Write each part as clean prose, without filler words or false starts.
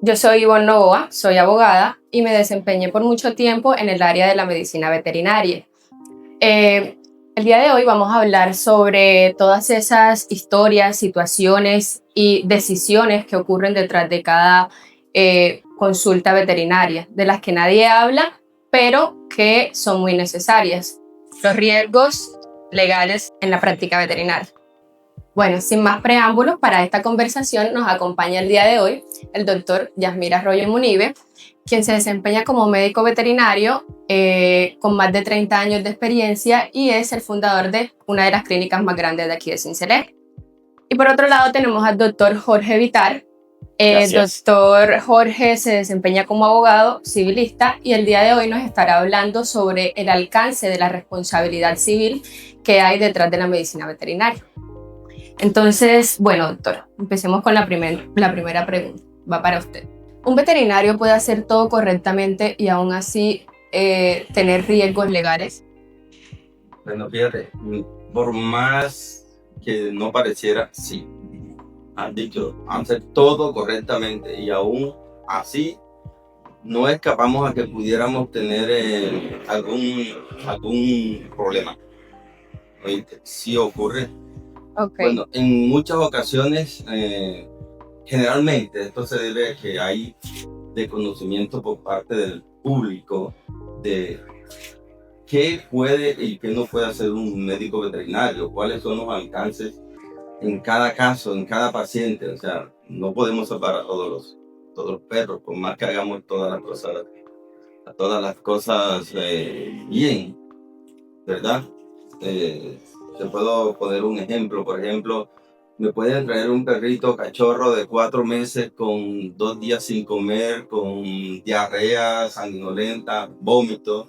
Yo soy Ivonne Novoa, soy abogada y me desempeñé por mucho tiempo en el área de la medicina veterinaria. El día de hoy vamos a hablar sobre todas esas historias, situaciones y decisiones que ocurren detrás de cada consulta veterinaria, de las que nadie habla, pero que son muy necesarias. Los riesgos legales en la práctica veterinaria. Bueno, sin más preámbulos, para esta conversación nos acompaña el día de hoy el doctor Yasmir Arroyo Munive, quien se desempeña como médico veterinario con más de 30 años de experiencia y es el fundador de una de las clínicas más grandes de aquí de Sincelejo. Y por otro lado tenemos al doctor Jorge Vitar. El doctor Jorge se desempeña como abogado civilista y el día de hoy nos estará hablando sobre el alcance de la responsabilidad civil que hay detrás de la medicina veterinaria. Entonces, bueno, doctor, empecemos con la primera pregunta. Va para usted. ¿Un veterinario puede hacer todo correctamente y aún así tener riesgos legales? Bueno, fíjate, por más que no pareciera, sí. Han dicho, hacer todo correctamente y aún así no escapamos a que pudiéramos tener algún problema. ¿Oíste? Sí ocurre. Okay. Bueno, en muchas ocasiones, generalmente esto se debe a que hay desconocimiento por parte del público de qué puede y qué no puede hacer un médico veterinario, cuáles son los alcances en cada caso, en cada paciente. O sea, no podemos salvar a todos los perros, por más que hagamos todas las cosas bien, ¿verdad? Te puedo poner un ejemplo. Por ejemplo, me pueden traer un perrito cachorro de 4 meses con 2 días sin comer, con diarrea, sanguinolenta, vómito.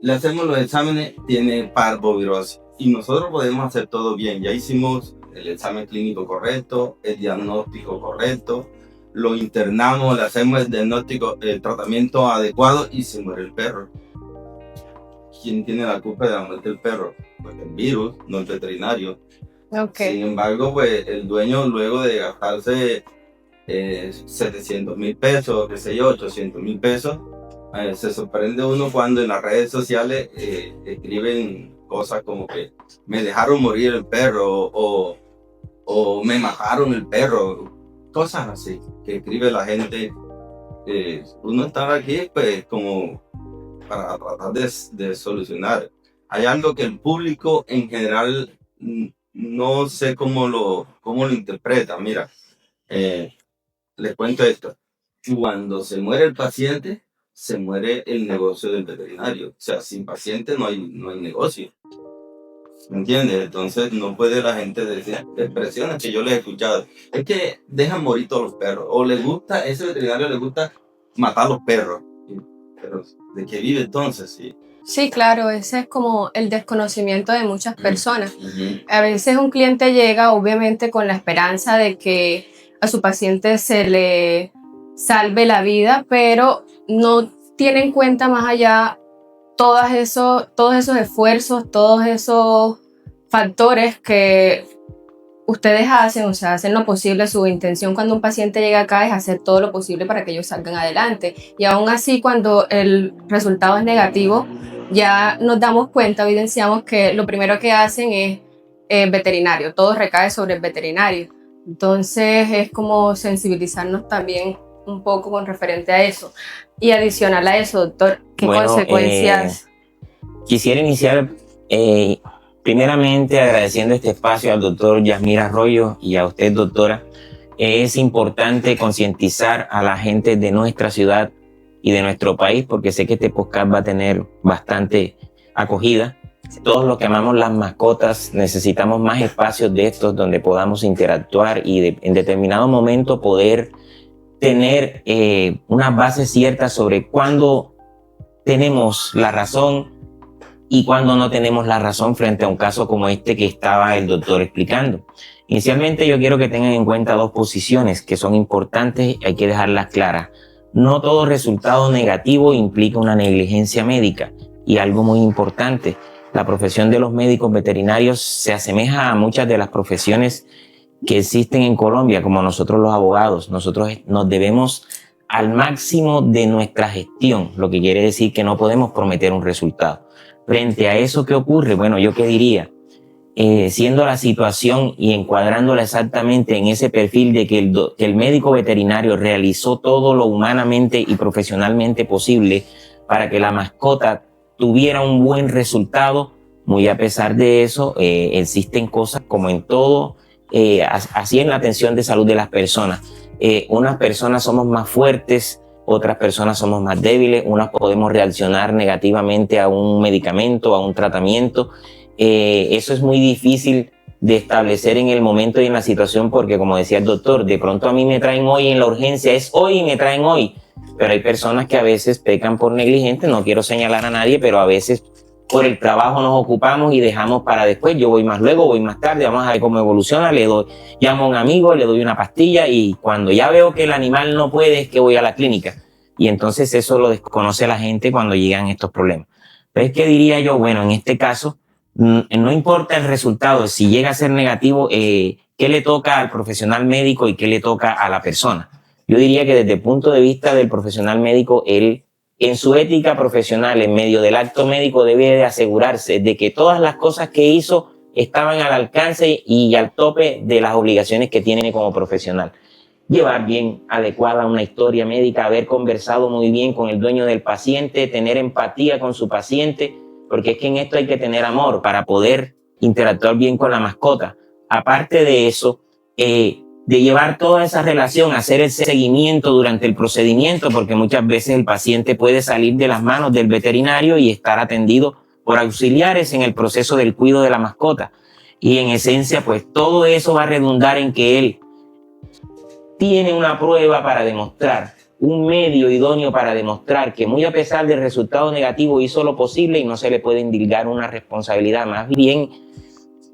Le hacemos los exámenes, tiene parvovirosis. Y nosotros podemos hacer todo bien. Ya hicimos el examen clínico correcto, el diagnóstico correcto, lo internamos, le hacemos el diagnóstico, el tratamiento adecuado y se muere el perro. ¿Quién tiene la culpa de la muerte del perro? Pues el virus, no el veterinario. Okay. Sin embargo, pues el dueño, luego de gastarse 700,000 pesos, qué sé yo, 800,000 pesos, se sorprende uno cuando en las redes sociales escriben cosas como que me dejaron morir el perro o me mataron el perro, cosas así que escribe la gente. Uno está aquí pues como para tratar de solucionar. Hay algo que el público en general no sé cómo lo interpreta. Mira, les cuento esto. Cuando se muere el paciente, se muere el negocio del veterinario. O sea, sin paciente no hay negocio. ¿Me entiendes? Entonces no puede la gente decir expresiones que yo les he escuchado. Es que dejan morir todos los perros. O les gusta, ese veterinario le gusta matar a los perros. Pero ¿de qué vive entonces? Sí. Sí, claro, ese es como el desconocimiento de muchas personas. A veces un cliente llega obviamente con la esperanza de que a su paciente se le salve la vida, pero no tiene en cuenta más allá todos esos esfuerzos, todos esos factores que ustedes hacen, o sea, hacen lo posible. Su intención cuando un paciente llega acá es hacer todo lo posible para que ellos salgan adelante. Y aún así, cuando el resultado es negativo, ya nos damos cuenta, evidenciamos que lo primero que hacen es veterinario, todo recae sobre el veterinario. Entonces es como sensibilizarnos también un poco con referente a eso. Y adicional a eso, doctor, ¿qué consecuencias? Quisiera iniciar primeramente agradeciendo este espacio al doctor Yasmir Arroyo y a usted, doctora. Es importante concientizar a la gente de nuestra ciudad y de nuestro país, porque sé que este podcast va a tener bastante acogida. Todos los que amamos las mascotas necesitamos más espacios de estos donde podamos interactuar y en determinado momento poder tener una base cierta sobre cuándo tenemos la razón y cuándo no tenemos la razón frente a un caso como este que estaba el doctor explicando. Inicialmente yo quiero que tengan en cuenta dos posiciones que son importantes y hay que dejarlas claras. No todo resultado negativo implica una negligencia médica, y algo muy importante, la profesión de los médicos veterinarios se asemeja a muchas de las profesiones que existen en Colombia, como nosotros los abogados. Nosotros nos debemos al máximo de nuestra gestión, lo que quiere decir que no podemos prometer un resultado. Frente a eso que ocurre, bueno, yo qué diría, siendo la situación y encuadrándola exactamente en ese perfil de que el médico veterinario realizó todo lo humanamente y profesionalmente posible para que la mascota tuviera un buen resultado, muy a pesar de eso, existen cosas como en todo, así en la atención de salud de las personas. Unas personas somos más fuertes, otras personas somos más débiles, unas podemos reaccionar negativamente a un medicamento, a un tratamiento. Eso es muy difícil de establecer en el momento y en la situación porque, como decía el doctor, de pronto a mí me traen hoy en la urgencia, es hoy y me traen hoy. Pero hay personas que a veces pecan por negligente, no quiero señalar a nadie, pero a veces por el trabajo nos ocupamos y dejamos para después. Yo voy más luego, voy más tarde, vamos a ver cómo evoluciona, llamo a un amigo, le doy una pastilla y cuando ya veo que el animal no puede es que voy a la clínica. Y entonces eso lo desconoce la gente cuando llegan estos problemas. Entonces, ¿qué diría yo? Bueno, en este caso, no importa el resultado, si llega a ser negativo, ¿qué le toca al profesional médico y qué le toca a la persona? Yo diría que desde el punto de vista del profesional médico, él en su ética profesional, en medio del acto médico, debe de asegurarse de que todas las cosas que hizo estaban al alcance y al tope de las obligaciones que tiene como profesional. Llevar bien adecuada una historia médica, haber conversado muy bien con el dueño del paciente, tener empatía con su paciente, porque es que en esto hay que tener amor para poder interactuar bien con la mascota. Aparte de eso, de llevar toda esa relación, hacer el seguimiento durante el procedimiento, porque muchas veces el paciente puede salir de las manos del veterinario y estar atendido por auxiliares en el proceso del cuidado de la mascota. Y en esencia, pues todo eso va a redundar en que él tiene una prueba para demostrar, un medio idóneo para demostrar que muy a pesar del resultado negativo hizo lo posible y no se le puede indilgar una responsabilidad, más bien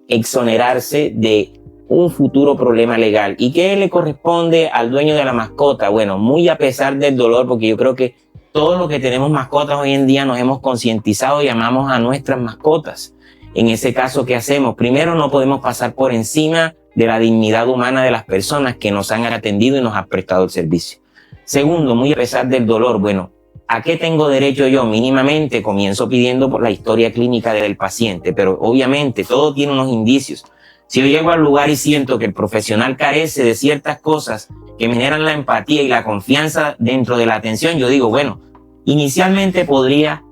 exonerarse de un futuro problema legal. ¿Y qué le corresponde al dueño de la mascota? Bueno, muy a pesar del dolor, porque yo creo que todos los que tenemos mascotas hoy en día nos hemos concientizado y amamos a nuestras mascotas. En ese caso, ¿qué hacemos? Primero, no podemos pasar por encima de la dignidad humana de las personas que nos han atendido y nos han prestado el servicio. Segundo, muy a pesar del dolor, bueno, ¿a qué tengo derecho yo? Mínimamente comienzo pidiendo por la historia clínica del paciente, pero obviamente todo tiene unos indicios. Si yo llego al lugar y siento que el profesional carece de ciertas cosas que me generan la empatía y la confianza dentro de la atención, yo digo, bueno, inicialmente podría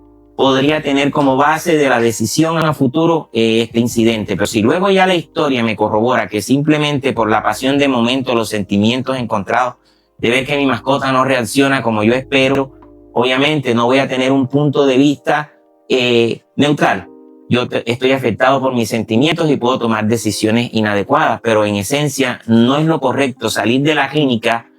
tener como base de la decisión a futuro este incidente, pero si luego ya la historia me corrobora que simplemente por la pasión de momento, los sentimientos encontrados, de ver que mi mascota no reacciona como yo espero, obviamente no voy a tener un punto de vista neutral. Yo estoy afectado por mis sentimientos y puedo tomar decisiones inadecuadas, pero en esencia no es lo correcto salir de la clínica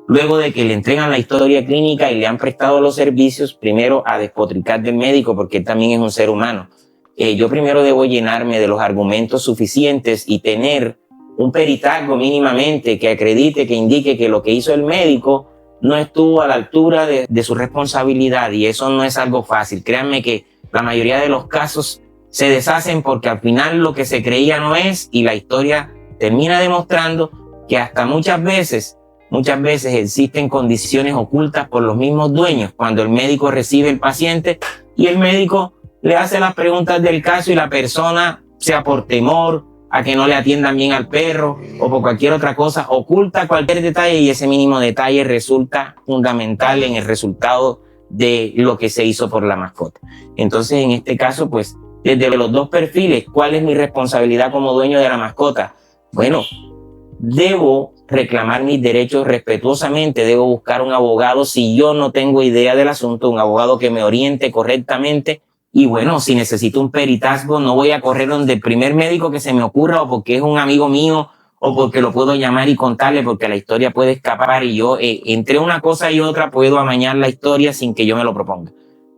luego de que le entregan la historia clínica y le han prestado los servicios, primero a despotricar del médico porque él también es un ser humano. Yo primero debo llenarme de los argumentos suficientes y tener un peritaje mínimamente que acredite, que indique que lo que hizo el médico no estuvo a la altura de su responsabilidad, y eso no es algo fácil. Créanme que la mayoría de los casos se deshacen porque al final lo que se creía no es, y la historia termina demostrando que hasta muchas veces existen condiciones ocultas por los mismos dueños cuando el médico recibe el paciente y el médico le hace las preguntas del caso y la persona, sea por temor a que no le atiendan bien al perro o por cualquier otra cosa, oculta cualquier detalle y ese mínimo detalle resulta fundamental en el resultado de lo que se hizo por la mascota. Entonces, en este caso, pues, desde los dos perfiles, ¿cuál es mi responsabilidad como dueño de la mascota? Bueno, debo reclamar mis derechos respetuosamente, debo buscar un abogado si yo no tengo idea del asunto, un abogado que me oriente correctamente. Y bueno, si necesito un peritazgo, no voy a correr donde el primer médico que se me ocurra o porque es un amigo mío o porque lo puedo llamar y contarle, porque la historia puede escapar y yo entre una cosa y otra puedo amañar la historia sin que yo me lo proponga.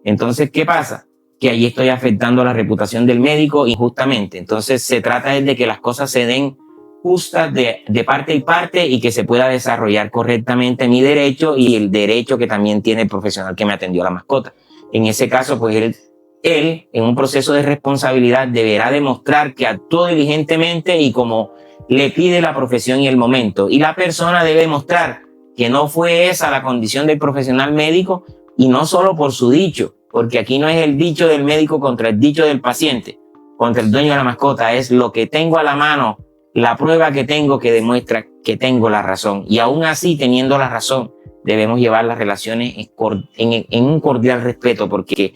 Entonces, ¿qué pasa? Que allí estoy afectando la reputación del médico injustamente. Entonces, se trata de que las cosas se den justas de parte y parte y que se pueda desarrollar correctamente mi derecho y el derecho que también tiene el profesional que me atendió la mascota. En ese caso, pues él, en un proceso de responsabilidad, deberá demostrar que actuó diligentemente y como le pide la profesión y el momento. Y la persona debe demostrar que no fue esa la condición del profesional médico, y no solo por su dicho, porque aquí no es el dicho del médico contra el dicho del paciente, contra el dueño de la mascota, es lo que tengo a la mano, la prueba que tengo que demuestra que tengo la razón. Y aún así, teniendo la razón, debemos llevar las relaciones en un cordial respeto, porque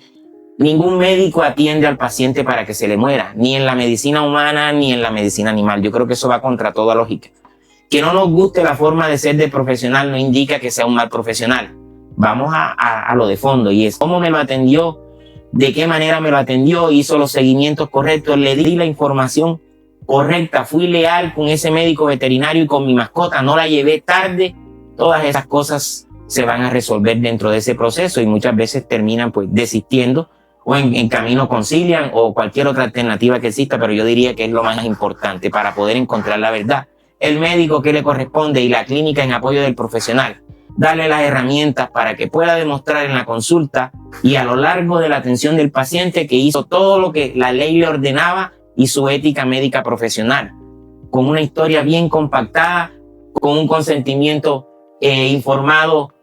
ningún médico atiende al paciente para que se le muera, ni en la medicina humana ni en la medicina animal. Yo creo que eso va contra toda lógica. Que no nos guste la forma de ser de profesional no indica que sea un mal profesional. Vamos a lo de fondo, y es cómo me lo atendió, de qué manera me lo atendió, hizo los seguimientos correctos, le di la información correcta, fui leal con ese médico veterinario y con mi mascota, no la llevé tarde. Todas esas cosas se van a resolver dentro de ese proceso, y muchas veces terminan pues desistiendo, o en camino concilian, o cualquier otra alternativa que exista, pero yo diría que es lo más importante para poder encontrar la verdad. El médico que le corresponde y la clínica en apoyo del profesional, darle las herramientas para que pueda demostrar en la consulta y a lo largo de la atención del paciente que hizo todo lo que la ley le ordenaba y su ética médica profesional, con una historia bien compactada, con un consentimiento informado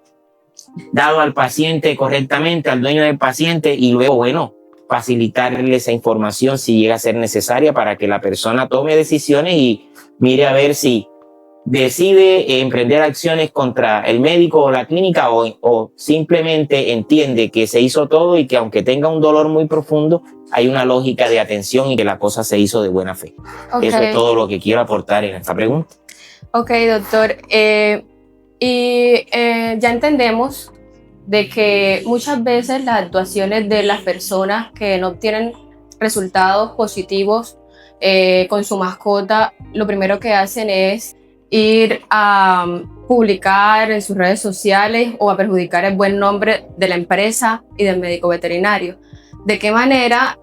dado al paciente correctamente, al dueño del paciente, y luego, bueno, facilitarle esa información si llega a ser necesaria para que la persona tome decisiones y mire a ver si decide emprender acciones contra el médico o la clínica, o simplemente entiende que se hizo todo y que aunque tenga un dolor muy profundo, hay una lógica de atención y que la cosa se hizo de buena fe. Okay. Eso es todo lo que quiero aportar en esta pregunta. Ok, doctor. Ya entendemos de que muchas veces las actuaciones de las personas que no obtienen resultados positivos con su mascota, lo primero que hacen es ir a publicar en sus redes sociales o a perjudicar el buen nombre de la empresa y del médico veterinario. ¿De qué manera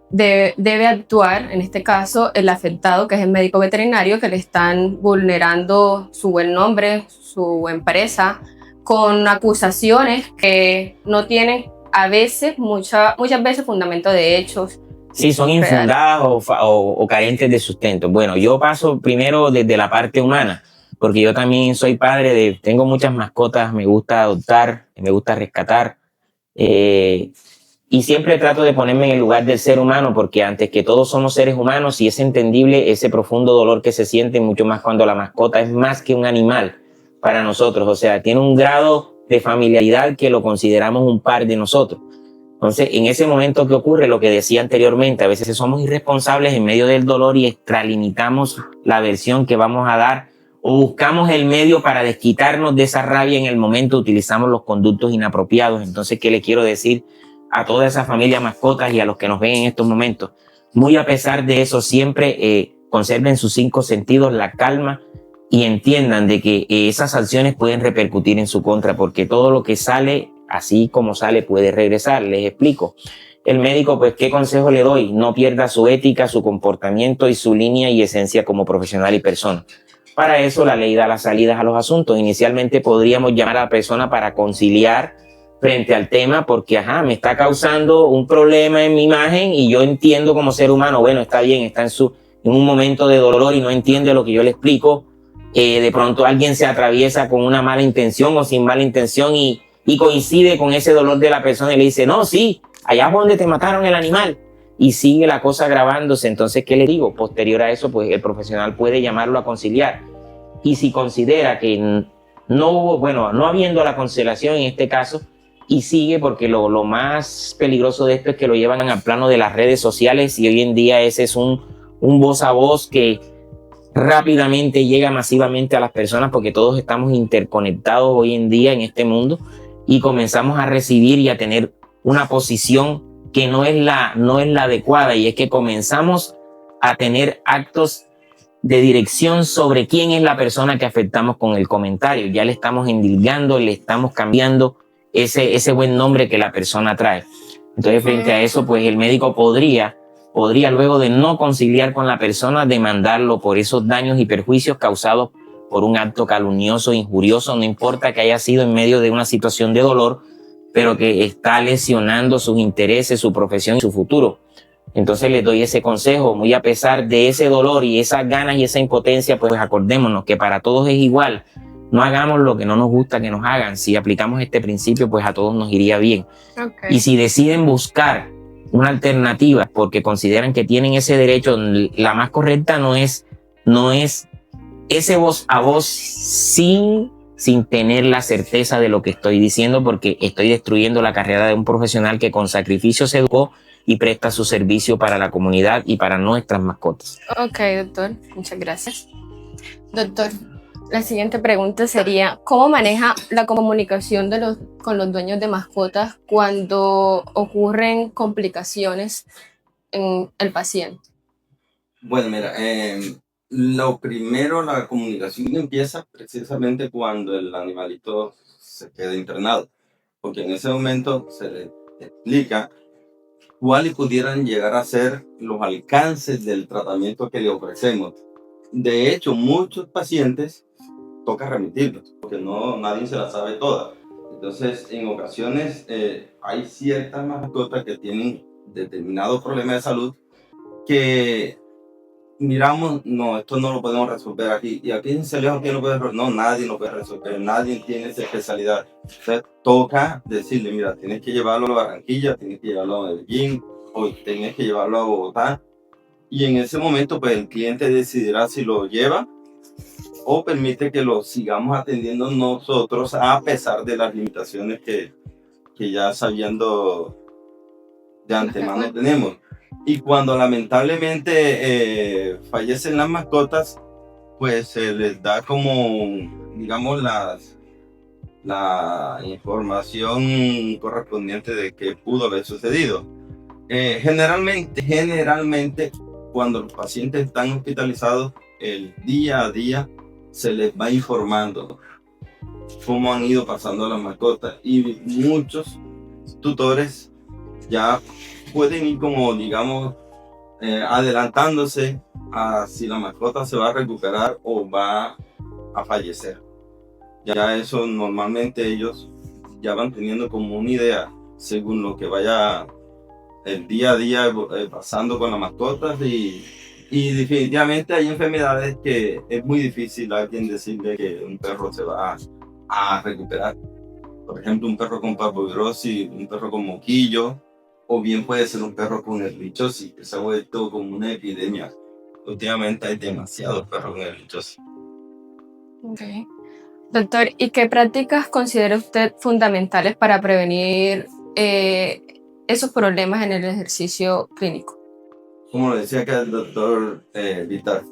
debe actuar, en este caso, el afectado, que es el médico veterinario, que le están vulnerando su buen nombre, su empresa, con acusaciones que no tienen a veces, muchas veces, fundamento de hechos? Sí, son infundadas o carentes de sustento. Bueno, yo paso primero desde la parte humana, porque yo también soy padre tengo muchas mascotas, me gusta adoptar, me gusta rescatar, y siempre trato de ponerme en el lugar del ser humano, porque antes que todos somos seres humanos, y es entendible ese profundo dolor que se siente, mucho más cuando la mascota es más que un animal para nosotros, o sea, tiene un grado de familiaridad que lo consideramos un par de nosotros. Entonces, en ese momento que ocurre lo que decía anteriormente, a veces somos irresponsables en medio del dolor y extralimitamos la versión que vamos a dar, o buscamos el medio para desquitarnos de esa rabia en el momento, utilizamos los conductos inapropiados. Entonces, ¿qué le quiero decir a toda esa familia mascotas y a los que nos ven en estos momentos? Muy a pesar de eso, siempre conserven sus 5 sentidos, la calma, y entiendan de que esas acciones pueden repercutir en su contra, porque todo lo que sale, así como sale, puede regresar. Les explico. El médico, pues, ¿qué consejo le doy? No pierda su ética, su comportamiento y su línea y esencia como profesional y persona. Para eso la ley da las salidas a los asuntos. Inicialmente podríamos llamar a la persona para conciliar frente al tema, porque me está causando un problema en mi imagen y yo entiendo como ser humano, bueno, está bien, está en un momento de dolor y no entiende lo que yo le explico. De pronto alguien se atraviesa con una mala intención o sin mala intención y coincide con ese dolor de la persona y le dice, no, sí, allá fue donde te mataron el animal, y sigue la cosa agravándose. Entonces, ¿qué le digo? Posterior a eso, pues el profesional puede llamarlo a conciliar, y si considera que no habiendo la conciliación en este caso, y sigue, porque lo más peligroso de esto es que lo llevan al plano de las redes sociales, y hoy en día ese es un voz a voz que rápidamente llega masivamente a las personas, porque todos estamos interconectados hoy en día en este mundo, y comenzamos a recibir y a tener una posición que no es la adecuada, y es que comenzamos a tener actos de dirección sobre quién es la persona que afectamos con el comentario. Ya le estamos endilgando, le estamos cambiando ese buen nombre que la persona trae. Entonces, frente a eso, pues el médico podría luego de no conciliar con la persona, demandarlo por esos daños y perjuicios causados por un acto calumnioso, injurioso, no importa que haya sido en medio de una situación de dolor, pero que está lesionando sus intereses, su profesión y su futuro. Entonces les doy ese consejo, muy a pesar de ese dolor y esas ganas y esa impotencia, pues acordémonos que para todos es igual. no hagamos lo que no nos gusta que nos hagan. Si aplicamos este principio, pues a todos nos iría bien. Okay. Y si deciden buscar una alternativa porque consideran que tienen ese derecho, la más correcta no es ese voz a voz sin tener la certeza de lo que estoy diciendo, porque estoy destruyendo la carrera de un profesional que con sacrificio se educó y presta su servicio para la comunidad y para nuestras mascotas. Ok, doctor, muchas gracias. Doctor, la siguiente pregunta sería, ¿cómo maneja la comunicación con los dueños de mascotas cuando ocurren complicaciones en el paciente? Bueno, mira, lo primero, la comunicación empieza precisamente cuando el animalito se queda internado, porque en ese momento se le explica cuáles pudieran llegar a ser los alcances del tratamiento que le ofrecemos. De hecho, muchos pacientes toca remitirlos, porque nadie se la sabe toda. Entonces, en ocasiones hay ciertas mascotas que tienen determinados problemas de salud que miramos, no, esto no lo podemos resolver aquí. ¿Y aquí en Celejo quién lo puede resolver? No, nadie lo puede resolver, nadie tiene esa especialidad. Entonces, toca decirle, mira, tienes que llevarlo a Barranquilla, tienes que llevarlo a Medellín, o tienes que llevarlo a Bogotá. Y en ese momento, pues el cliente decidirá si lo lleva o permite que lo sigamos atendiendo nosotros a pesar de las limitaciones que ya sabiendo de antemano tenemos. Y cuando lamentablemente fallecen las mascotas, pues se les da como, digamos, la información correspondiente de qué pudo haber sucedido. Generalmente, cuando los pacientes están hospitalizados, el día a día se les va informando cómo han ido pasando las mascotas, y muchos tutores ya pueden ir como, digamos, adelantándose a si la mascota se va a recuperar o va a fallecer. Ya eso normalmente ellos ya van teniendo como una idea según lo que vaya el día a día pasando con las mascotas, y definitivamente hay enfermedades que es muy difícil a alguien decirle que un perro se va a recuperar. Por ejemplo, un perro con parvovirosis, un perro con moquillo, o bien puede ser un perro con ehrlichiosis, que se ha vuelto como una epidemia. Últimamente hay demasiados perros con ehrlichiosis. Okay. Doctor, ¿y qué prácticas considera usted fundamentales para prevenir esos problemas en el ejercicio clínico? Como lo decía acá el doctor Vitar,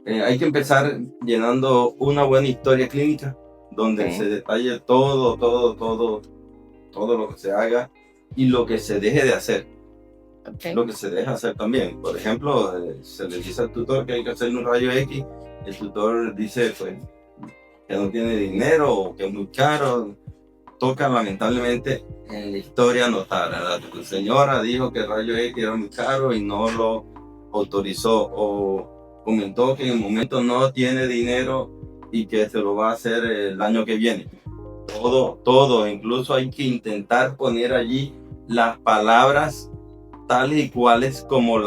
hay que empezar llenando una buena historia clínica donde se detalle todo lo que se haga y lo que se deje de hacer. Lo que se deja hacer también. Por ejemplo, se le dice al tutor que hay que hacer un rayo X, el tutor dice pues que no tiene dinero o que es muy caro. Toca lamentablemente en la historia anotar, la señora dijo que el rayo X era muy caro y no lo autorizó, o comentó que en el momento no tiene dinero y que se lo va a hacer el año que viene. Todo, incluso hay que intentar poner allí las palabras tales y cuales como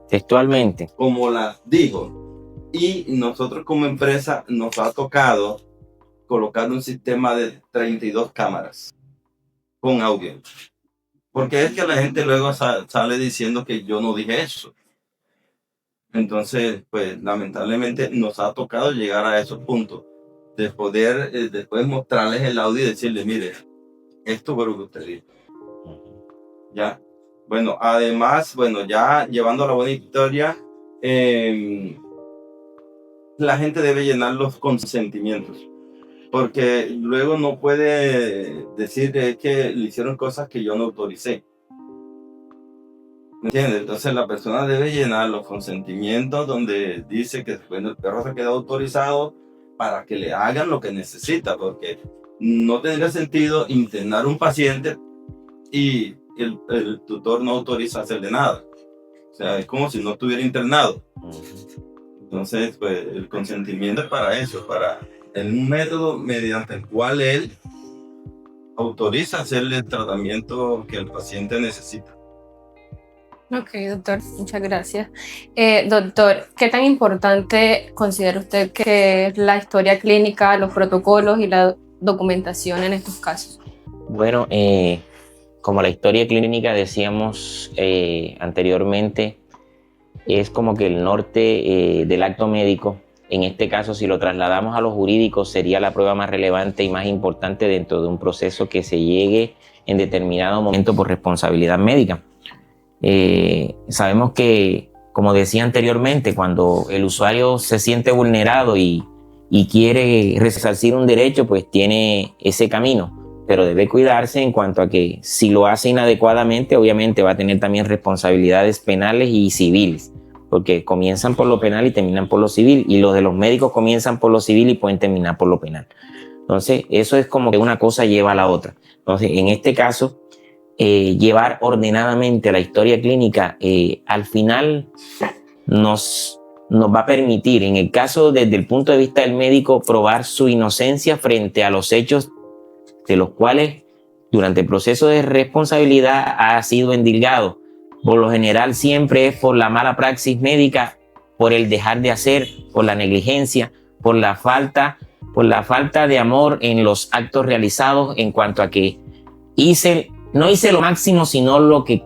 textualmente, como las dijo. Y nosotros como empresa nos ha tocado colocar un sistema de 32 cámaras con audio, porque es que la gente luego sale diciendo que yo no dije eso. Entonces, pues lamentablemente nos ha tocado llegar a esos puntos de poder después mostrarles el audio y decirles, mire, esto fue lo que usted dijo. Ya. Bueno, además, ya llevando la buena historia, la gente debe llenar los consentimientos, porque luego no puede decir que le hicieron cosas que yo no autoricé. ¿Me entiendes? Entonces la persona debe llenar los consentimientos donde dice que bueno, el perro se queda autorizado para que le hagan lo que necesita, porque no tendría sentido internar un paciente y el tutor no autoriza hacerle nada. O sea, es como si no estuviera internado. Entonces, pues el consentimiento es para eso, para un método mediante el cual él autoriza hacerle el tratamiento que el paciente necesita. Ok, doctor, muchas gracias. Doctor, ¿qué tan importante considera usted que es la historia clínica, los protocolos y la documentación en estos casos? Bueno, como la historia clínica decíamos anteriormente, es como que el norte del acto médico. En este caso, si lo trasladamos a lo jurídico, sería la prueba más relevante y más importante dentro de un proceso que se llegue en determinado momento por responsabilidad médica. Sabemos que, como decía anteriormente, cuando el usuario se siente vulnerado y quiere resarcir un derecho, pues tiene ese camino, pero debe cuidarse en cuanto a que si lo hace inadecuadamente, obviamente va a tener también responsabilidades penales y civiles, porque comienzan por lo penal y terminan por lo civil, y los de los médicos comienzan por lo civil y pueden terminar por lo penal. Entonces, eso es como que una cosa lleva a la otra. Entonces, en este caso, llevar ordenadamente la historia clínica al final nos va a permitir, en el caso desde el punto de vista del médico, probar su inocencia frente a los hechos de los cuales durante el proceso de responsabilidad ha sido endilgado. Por lo general siempre es por la mala praxis médica, por el dejar de hacer, por la negligencia, por la falta de amor en los actos realizados, en cuanto a que no hice lo máximo, sino lo que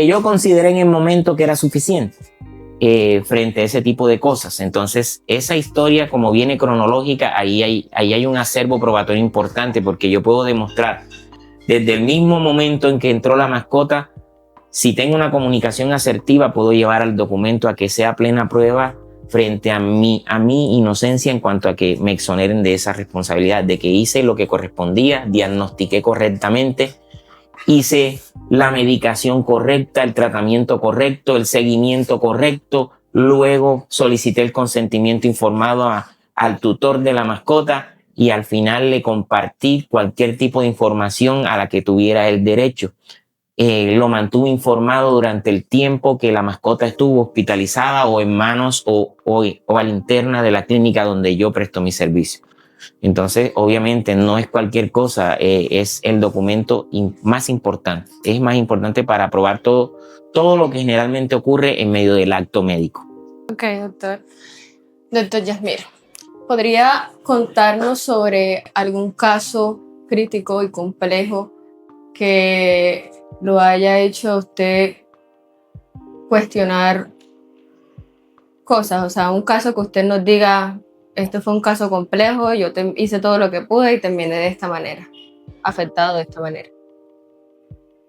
yo consideré en el momento que era suficiente frente a ese tipo de cosas. Entonces, esa historia, como viene cronológica, ahí hay un acervo probatorio importante, porque yo puedo demostrar desde el mismo momento en que entró la mascota, si tengo una comunicación asertiva, puedo llevar al documento a que sea plena prueba frente a mi inocencia, en cuanto a que me exoneren de esa responsabilidad, de que hice lo que correspondía, diagnostiqué correctamente, hice la medicación correcta, el tratamiento correcto, el seguimiento correcto, luego solicité el consentimiento informado al tutor de la mascota y al final le compartí cualquier tipo de información a la que tuviera el derecho. Lo mantuve informado durante el tiempo que la mascota estuvo hospitalizada o en manos o a la interna de la clínica donde yo presto mi servicio. Entonces, obviamente, no es cualquier cosa, es el documento más importante. Es más importante para probar todo lo que generalmente ocurre en medio del acto médico. Ok, doctor. Doctor Yasmir, ¿podría contarnos sobre algún caso crítico y complejo que lo haya hecho a usted cuestionar cosas? O sea, un caso que usted nos diga: este fue un caso complejo, yo hice todo lo que pude y terminé de esta manera, afectado de esta manera.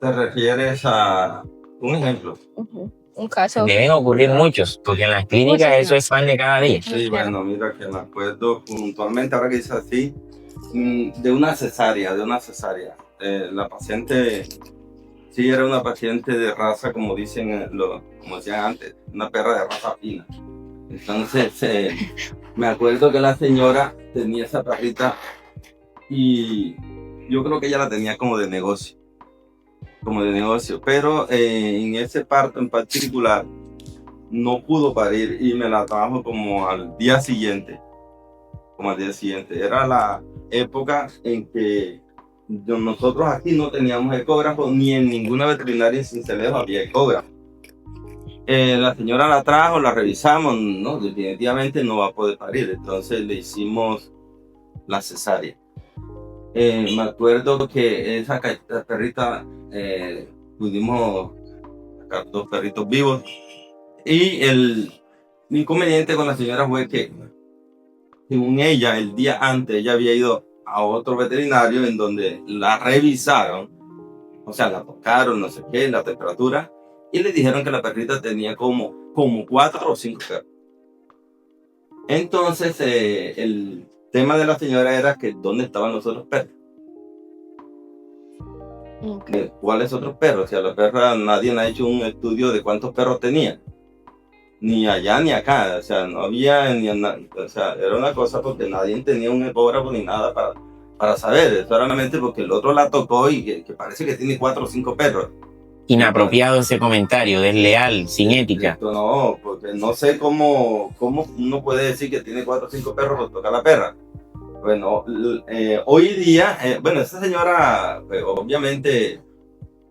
¿Te refieres a un ejemplo? Un caso. Deben ocurrir muchos, porque en las clínicas eso es pan de cada día. Sí, bueno, mira que me acuerdo puntualmente, ahora que dice así, de una cesárea. La paciente, sí, era una paciente de raza, como dicen, como decían antes, una perra de raza fina. Entonces, me acuerdo que la señora tenía esa perrita y yo creo que ella la tenía como de negocio, pero en ese parto en particular no pudo parir y me la trajo como al día siguiente. Era la época en que nosotros aquí no teníamos ecógrafo, ni en ninguna veterinaria en Sincelejo había ecógrafo. La señora la trajo, la revisamos, no, definitivamente no va a poder parir, entonces le hicimos la cesárea. Me acuerdo que esa perrita, pudimos sacar 2 perritos vivos, y el inconveniente con la señora fue que, según ella, el día antes ella había ido a otro veterinario en donde la revisaron, o sea, la tocaron, no sé qué, la temperatura, y le dijeron que la perrita tenía como 4 o 5 perros. Entonces, el tema de la señora era que dónde estaban los otros perros. Okay. ¿Cuáles otros perros? O sea, la perra, nadie ha hecho un estudio de cuántos perros tenía. Ni allá ni acá, o sea, no había o sea, era una cosa porque nadie tenía un ecógrafo ni nada para saber, solamente porque el otro la tocó y que parece que tiene 4 o 5 perros. Inapropiado ese comentario, desleal, sin ética. No, porque no sé cómo uno puede decir que tiene 4 o 5 perros por tocar la perra. Bueno, hoy día, bueno, esta señora, pues, obviamente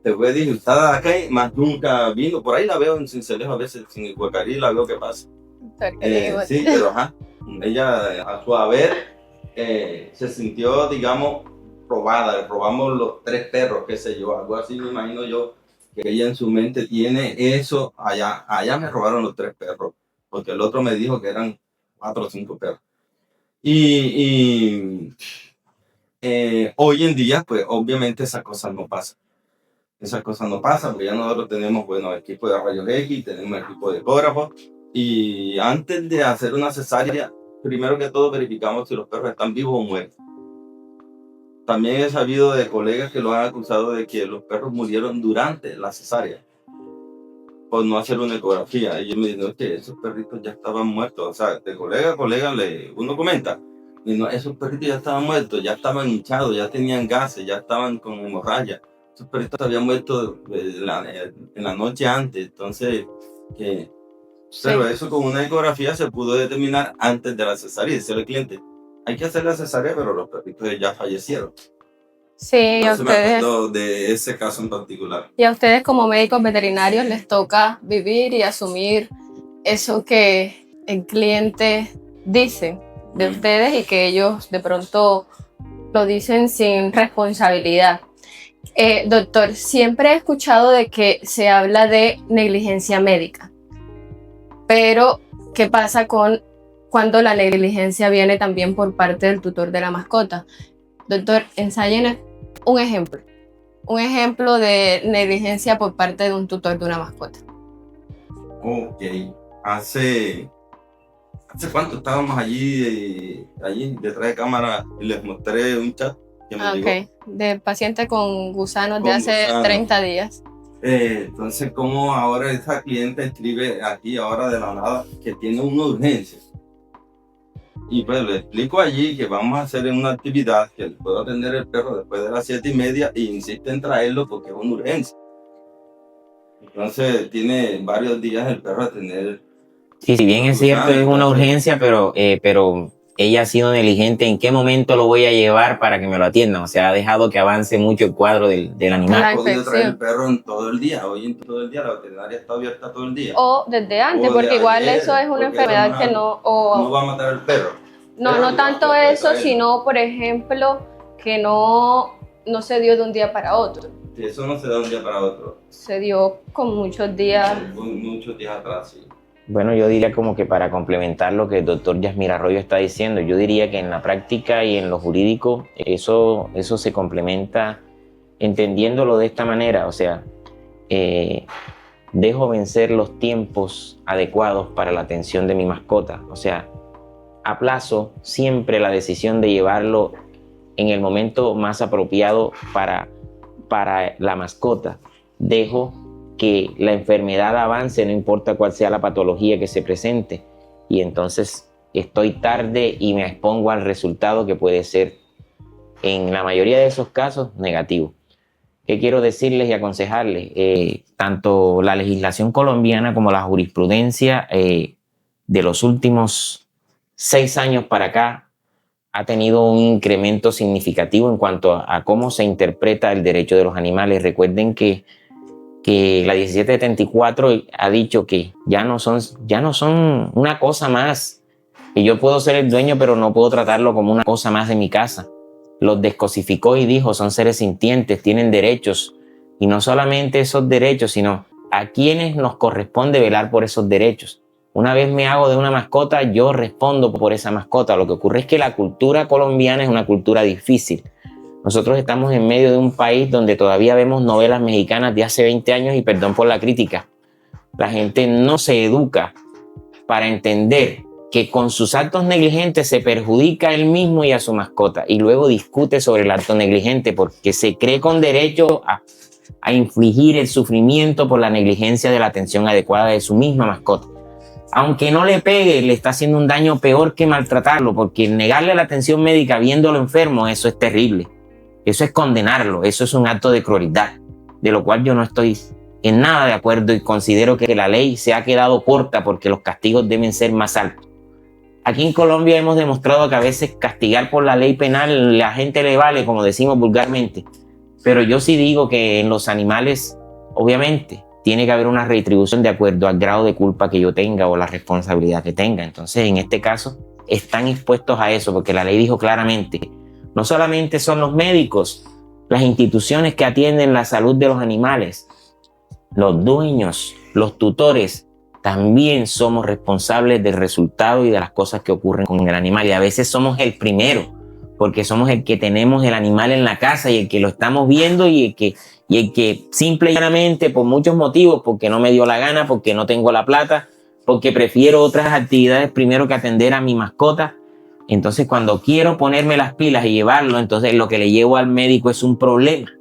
te fue disgustada acá y más nunca vino. Por ahí la veo en Sincelejo a veces, en el Guacarí la veo que pasa. Sí, pero ajá, ella a su haber se sintió, digamos, robada. Robamos los 3 perros, qué sé yo, algo así me imagino yo, que ella en su mente tiene eso. Allá me robaron los 3 perros, porque el otro me dijo que eran 4 o 5 perros. Y hoy en día, pues obviamente esas cosas no pasan. Esas cosas no pasan, porque ya nosotros tenemos, bueno, equipo de rayos X, tenemos equipo de ecógrafos, y antes de hacer una cesárea, primero que todo verificamos si los perros están vivos o muertos. También he sabido de colegas que lo han acusado de que los perros murieron durante la cesárea por no hacer una ecografía. Y yo me digo, que esos perritos ya estaban muertos. O sea, de colega a colega uno comenta, y no, esos perritos ya estaban muertos, ya estaban hinchados, ya tenían gases, ya estaban con hemorragia. Esos perritos habían muerto en la noche antes. Entonces, pero eso con una ecografía se pudo determinar antes de la cesárea. Y decirle al cliente, hay que hacer la cesárea, pero los perritos ya fallecieron. Sí, no se me acuerdo de ese caso en particular. Y a ustedes como médicos veterinarios les toca vivir y asumir eso que el cliente dice de ustedes y que ellos de pronto lo dicen sin responsabilidad. Doctor, siempre he escuchado de que se habla de negligencia médica, pero ¿qué pasa cuando la negligencia viene también por parte del tutor de la mascota? Doctor, ensayen un ejemplo de negligencia por parte de un tutor de una mascota. Ok, ¿hace cuánto estábamos allí detrás de cámara y les mostré un chat que me llegó? De paciente con gusanos de hace 30 días. Entonces, ¿cómo ahora esa cliente escribe aquí ahora de la nada que tiene una urgencia? Y pues le explico allí que vamos a hacer una actividad que puedo atender el perro después de las 7:30 e insiste en traerlo porque es una urgencia. Entonces tiene varios días el perro a tener... Sí, si bien es cierto, es una urgencia, pero ella ha sido negligente. ¿En qué momento lo voy a llevar para que me lo atiendan? O sea, ha dejado que avance mucho el cuadro del animal. No ha podido traer el perro en todo el día. Hoy en todo el día la veterinaria está abierta todo el día. O desde antes, porque igual eso es una enfermedad que no... No va a matar al perro. No tanto eso, sino, por ejemplo, que no se dio de un día para otro. Sí, eso no se da de un día para otro. Se dio con muchos días. Con muchos días atrás, sí. Bueno, yo diría como que para complementar lo que el doctor Yasmir Arroyo está diciendo, yo diría que en la práctica y en lo jurídico eso se complementa entendiéndolo de esta manera. O sea, dejo vencer los tiempos adecuados para la atención de mi mascota. O sea, aplazo siempre la decisión de llevarlo en el momento más apropiado para la mascota. Dejo que la enfermedad avance, no importa cuál sea la patología que se presente, y entonces estoy tarde y me expongo al resultado que puede ser, en la mayoría de esos casos, negativo. ¿Qué quiero decirles y aconsejarles? Tanto la legislación colombiana como la jurisprudencia de los últimos 6 años para acá ha tenido un incremento significativo en cuanto a cómo se interpreta el derecho de los animales. Recuerden que la 1774 ha dicho que ya no son una cosa más, que yo puedo ser el dueño pero no puedo tratarlo como una cosa más de mi casa. Los descosificó y dijo, son seres sintientes, tienen derechos, y no solamente esos derechos, sino a quienes nos corresponde velar por esos derechos. Una vez me hago de una mascota, yo respondo por esa mascota. Lo que ocurre es que la cultura colombiana es una cultura difícil. Nosotros estamos en medio de un país donde todavía vemos novelas mexicanas de hace 20 años y perdón por la crítica. La gente no se educa para entender que con sus actos negligentes se perjudica a él mismo y a su mascota, y luego discute sobre el acto negligente porque se cree con derecho a infligir el sufrimiento por la negligencia de la atención adecuada de su misma mascota. Aunque no le pegue, le está haciendo un daño peor que maltratarlo, porque negarle la atención médica viéndolo enfermo, eso es terrible. Eso es condenarlo, eso es un acto de crueldad, de lo cual yo no estoy en nada de acuerdo y considero que la ley se ha quedado corta porque los castigos deben ser más altos. Aquí en Colombia hemos demostrado que a veces castigar por la ley penal a la gente le vale, como decimos vulgarmente, Pero yo sí digo que en los animales, obviamente, tiene que haber una retribución de acuerdo al grado de culpa que yo tenga o la responsabilidad que tenga. Entonces, en este caso, están expuestos a eso, porque la ley dijo claramente, no solamente son los médicos, las instituciones que atienden la salud de los animales, los dueños, los tutores, también somos responsables del resultado y de las cosas que ocurren con el animal. Y a veces somos el primero, porque somos el que tenemos el animal en la casa y el que lo estamos viendo y el que simple y llanamente, por muchos motivos, porque no me dio la gana, porque no tengo la plata, porque prefiero otras actividades primero que atender a mi mascota. Entonces, cuando quiero ponerme las pilas y llevarlo, entonces lo que le llevo al médico es un problema.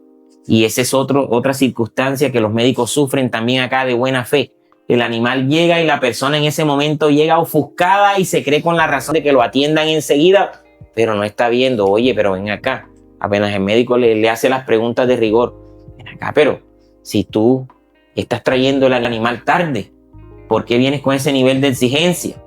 Y esa es otra circunstancia que los médicos sufren también acá de buena fe. El animal llega y la persona en ese momento llega ofuscada y se cree con la razón de que lo atiendan enseguida, pero no está viendo, oye, pero ven acá. Apenas el médico le hace las preguntas de rigor. Ven acá, pero si tú estás trayendo el animal tarde, ¿por qué vienes con ese nivel de exigencia?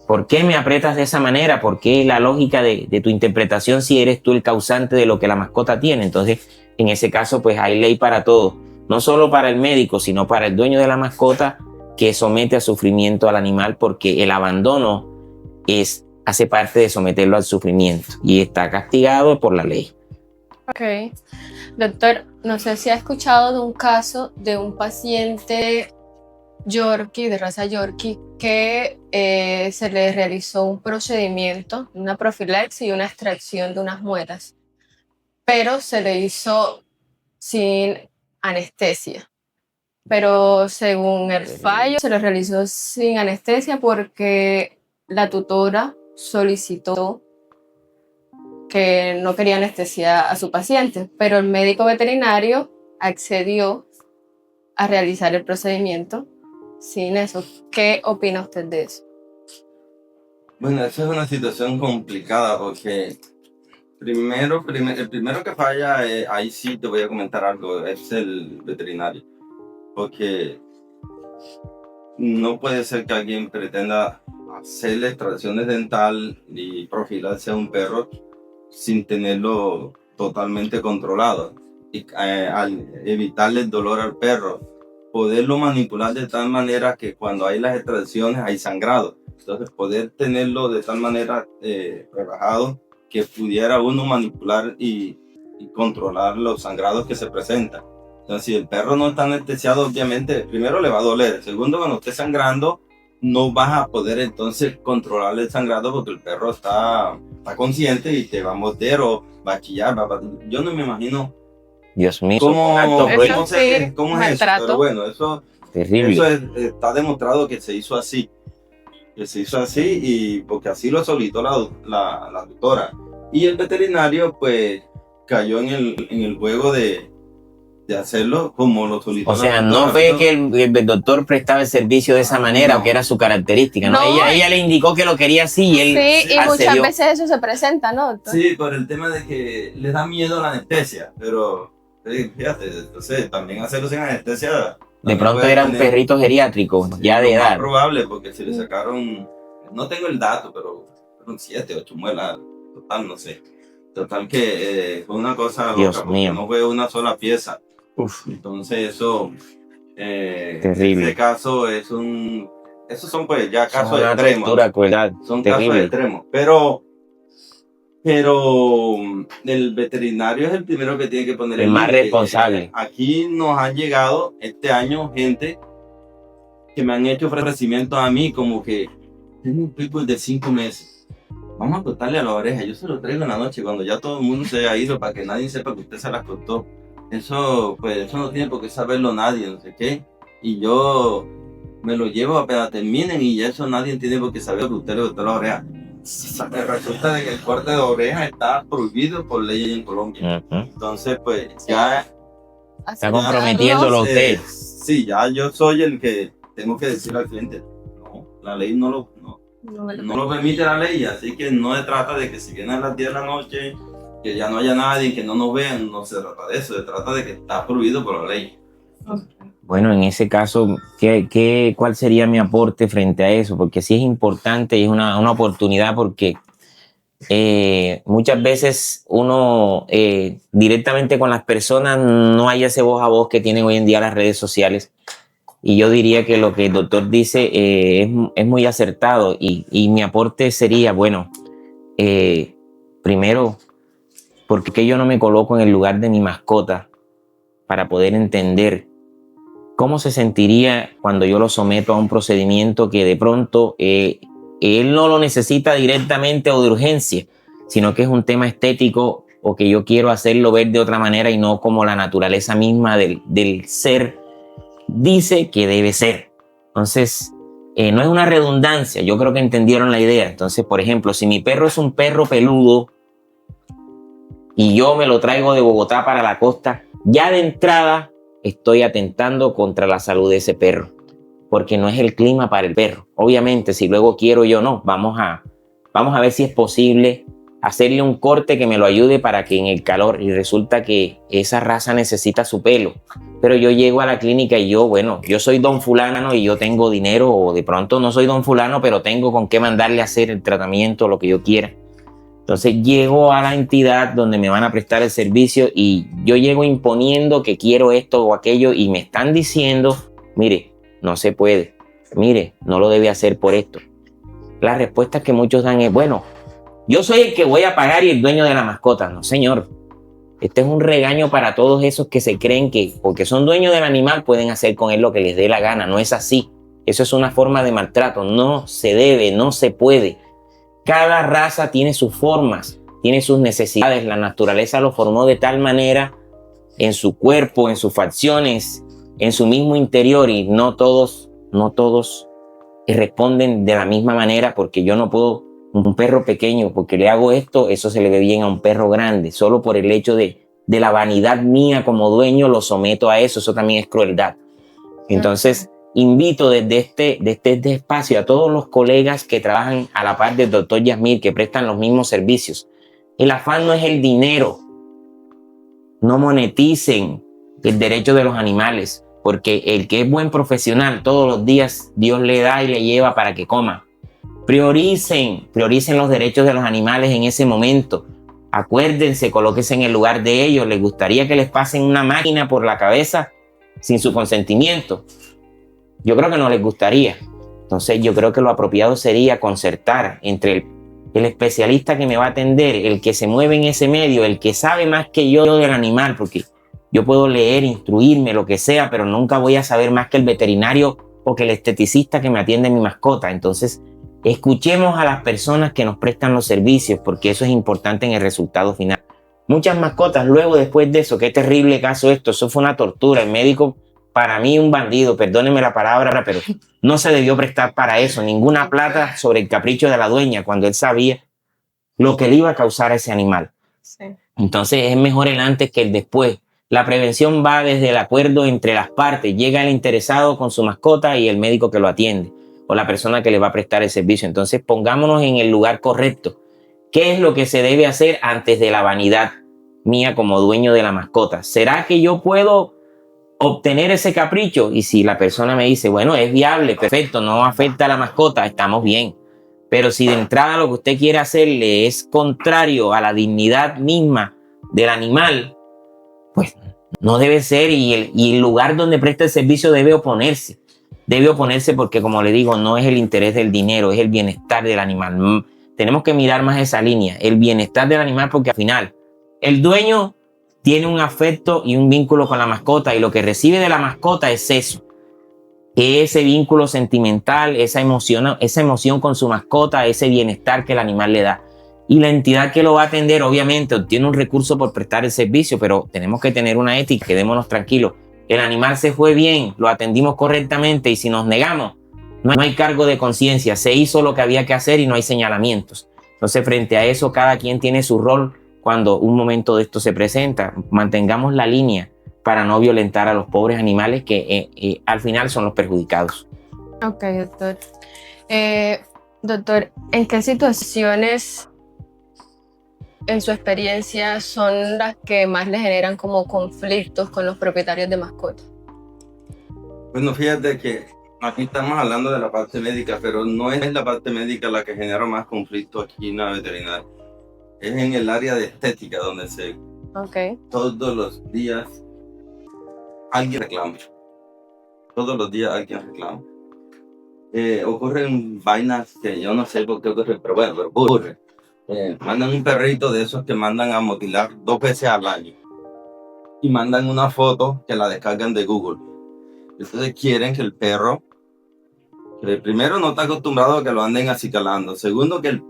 ¿Por qué me aprietas de esa manera? ¿Por qué la lógica de tu interpretación si eres tú el causante de lo que la mascota tiene? Entonces, en ese caso, pues hay ley para todo. No solo para el médico, sino para el dueño de la mascota que somete a sufrimiento al animal, porque el abandono hace parte de someterlo al sufrimiento y está castigado por la ley. Ok. Doctor, no sé si ha escuchado de un caso de un paciente Yorkie, de raza Yorkie, que se le realizó un procedimiento, una profilaxis y una extracción de unas muelas, pero se le hizo sin anestesia. Pero según el fallo, se lo realizó sin anestesia porque la tutora solicitó que no quería anestesia a su paciente, pero el médico veterinario accedió a realizar el procedimiento sin eso. ¿Qué opina usted de eso? Bueno, esa es una situación complicada porque el primero que falla, ahí sí te voy a comentar algo, es el veterinario. Porque no puede ser que alguien pretenda hacerle extracciones dental y profilarse a un perro sin tenerlo totalmente controlado. Y al evitarle el dolor al perro, poderlo manipular de tal manera que cuando hay las extracciones hay sangrado. Entonces poder tenerlo de tal manera relajado que pudiera uno manipular y controlar los sangrados que se presentan. Entonces, si el perro no está anestesiado, obviamente, primero le va a doler. Segundo, cuando esté sangrando, no vas a poder entonces controlar el sangrado porque el perro está consciente y te va a morder o va a chillar. Yo no me imagino Dios mío, cómo es eso. Maltrato. Pero bueno, eso está demostrado que se hizo así. Que se hizo así y porque así lo solicitó la doctora. Y el veterinario, pues, cayó en el juego de hacerlo como lo solicitó. O sea, no fue que el doctor prestaba el servicio de esa manera o que era su característica, ¿no? Ella le indicó que lo quería así y él sí, y accedió. muchas veces eso se presenta, ¿no, doctor? Sí, por el tema de que le da miedo la anestesia, pero fíjate, entonces también hacerlo sin anestesia. De pronto era un perrito geriátrico, sí, ya de edad. Es probable porque si le sacaron, no tengo el dato, pero fueron 7, 8 muelas, total, no sé. Total que fue una cosa loca, Dios mío. no fue una sola pieza. Uf. Entonces eso, terrible. ese caso esos son pues ya casos extremos. Son terrible. casos extremos, pero el veterinario es el primero que tiene que poner el más responsable. Aquí nos han llegado este año gente que me han hecho ofrecimientos a mí como que tengo un pitbull de 5 meses. Vamos a cortarle a la oreja. Yo se lo traigo en la noche cuando ya todo el mundo se haya ido para que nadie sepa que usted se las cortó. Eso no tiene por qué saberlo nadie, no sé qué. Y yo me lo llevo apenas terminen y ya eso nadie tiene por qué saber que usted le cortó la oreja. Resulta de que el corte de oreja está prohibido por ley en Colombia. Entonces, pues ya está comprometiéndolo usted. Sí, ya yo soy el que tengo que decirle al cliente, no, la ley no lo permite la ley, así que no se trata de que si vienen a las 10 de la noche, que ya no haya nadie, que no nos vean, no se trata de eso, se trata de que está prohibido por la ley. Bueno, en ese caso, ¿cuál sería mi aporte frente a eso? Porque sí es importante y es una oportunidad porque Muchas veces uno directamente con las personas no hay ese voz a voz que tienen hoy en día las redes sociales. Y yo diría que lo que el doctor dice es muy acertado y mi aporte sería, bueno, primero, ¿por qué yo no me coloco en el lugar de mi mascota para poder entender cómo se sentiría cuando yo lo someto a un procedimiento que de pronto él no lo necesita directamente o de urgencia, sino que es un tema estético o que yo quiero hacerlo ver de otra manera y no como la naturaleza misma del ser dice que debe ser? Entonces, no es una redundancia, yo creo que entendieron la idea. Entonces, por ejemplo, si mi perro es un perro peludo y yo me lo traigo de Bogotá para la costa, ya de entrada estoy atentando contra la salud de ese perro, porque no es el clima para el perro. Obviamente, si luego quiero yo, no, vamos a ver si es posible hacerle un corte que me lo ayude para que en el calor, y resulta que esa raza necesita su pelo, pero yo llego a la clínica y yo soy don fulano y yo tengo dinero, o de pronto no soy don fulano, pero tengo con qué mandarle a hacer el tratamiento, lo que yo quiera. Entonces llego a la entidad donde me van a prestar el servicio y yo llego imponiendo que quiero esto o aquello y me están diciendo, mire, no se puede, mire, no lo debe hacer por esto. La respuesta que muchos dan es, bueno, yo soy el que voy a pagar y el dueño de la mascota. No, señor. Este es un regaño para todos esos que se creen que porque son dueños del animal pueden hacer con él lo que les dé la gana. No es así. Eso es una forma de maltrato. No se debe, no se puede. Cada raza tiene sus formas, tiene sus necesidades. La naturaleza lo formó de tal manera en su cuerpo, en sus facciones, en su mismo interior, y no todos responden de la misma manera, porque yo no puedo, un perro pequeño, porque le hago esto, eso se le ve bien a un perro grande, solo por el hecho de la vanidad mía como dueño lo someto a eso. Eso también es crueldad. Entonces, invito desde este espacio a todos los colegas que trabajan a la par del doctor Yasmir, que prestan los mismos servicios. El afán no es el dinero. No moneticen el derecho de los animales, porque el que es buen profesional todos los días Dios le da y le lleva para que coma. Prioricen los derechos de los animales en ese momento. Acuérdense, colóquense en el lugar de ellos. ¿Les gustaría que les pasen una máquina por la cabeza sin su consentimiento? Yo creo que no les gustaría. Entonces yo creo que lo apropiado sería concertar entre el especialista que me va a atender, el que se mueve en ese medio, el que sabe más que yo del animal, porque yo puedo leer, instruirme, lo que sea, pero nunca voy a saber más que el veterinario o que el esteticista que me atiende mi mascota. Entonces, escuchemos a las personas que nos prestan los servicios, porque eso es importante en el resultado final. Muchas mascotas, luego después de eso, qué terrible caso esto, eso fue una tortura. El médico, para mí, un bandido, perdónenme la palabra, pero no se debió prestar para eso ninguna plata sobre el capricho de la dueña, cuando él sabía lo que le iba a causar a ese animal. Sí. Entonces, es mejor el antes que el después. La prevención va desde el acuerdo entre las partes. Llega el interesado con su mascota y el médico que lo atiende, o la persona que le va a prestar el servicio. Entonces, pongámonos en el lugar correcto. ¿Qué es lo que se debe hacer antes de la vanidad mía como dueño de la mascota? ¿Será que yo puedo obtener ese capricho? Y si la persona me dice, bueno, es viable, perfecto, no afecta a la mascota, estamos bien. Pero si de entrada lo que usted quiere hacerle es contrario a la dignidad misma del animal, pues no debe ser, y el lugar donde presta el servicio debe oponerse. Debe oponerse porque, como le digo, no es el interés del dinero, es el bienestar del animal. Tenemos que mirar más esa línea, el bienestar del animal, porque al final el dueño tiene un afecto y un vínculo con la mascota, y lo que recibe de la mascota es eso, ese vínculo sentimental, esa emoción con su mascota, ese bienestar que el animal le da. Y la entidad que lo va a atender, obviamente, obtiene un recurso por prestar el servicio, pero tenemos que tener una ética, quedémonos tranquilos. El animal se fue bien, lo atendimos correctamente, y si nos negamos, no hay cargo de conciencia, se hizo lo que había que hacer y no hay señalamientos. Entonces, frente a eso, cada quien tiene su rol cuando un momento de esto se presenta. Mantengamos la línea para no violentar a los pobres animales que al final son los perjudicados. Ok, doctor. Doctor, ¿en qué situaciones en su experiencia son las que más le generan como conflictos con los propietarios de mascotas? Bueno, fíjate que aquí estamos hablando de la parte médica, pero no es la parte médica la que genera más conflicto aquí en la veterinaria. es en el área de estética donde Ok. todos los días alguien reclama. Todos los días alguien reclama. Ocurren vainas que yo no sé por qué ocurren, pero bueno, pero ocurre. Mandan un perrito de esos que mandan a mutilar 2 veces al año. Y mandan una foto que la descargan de Google. Entonces quieren que el perro, que primero no está acostumbrado a que lo anden acicalando. Segundo, que el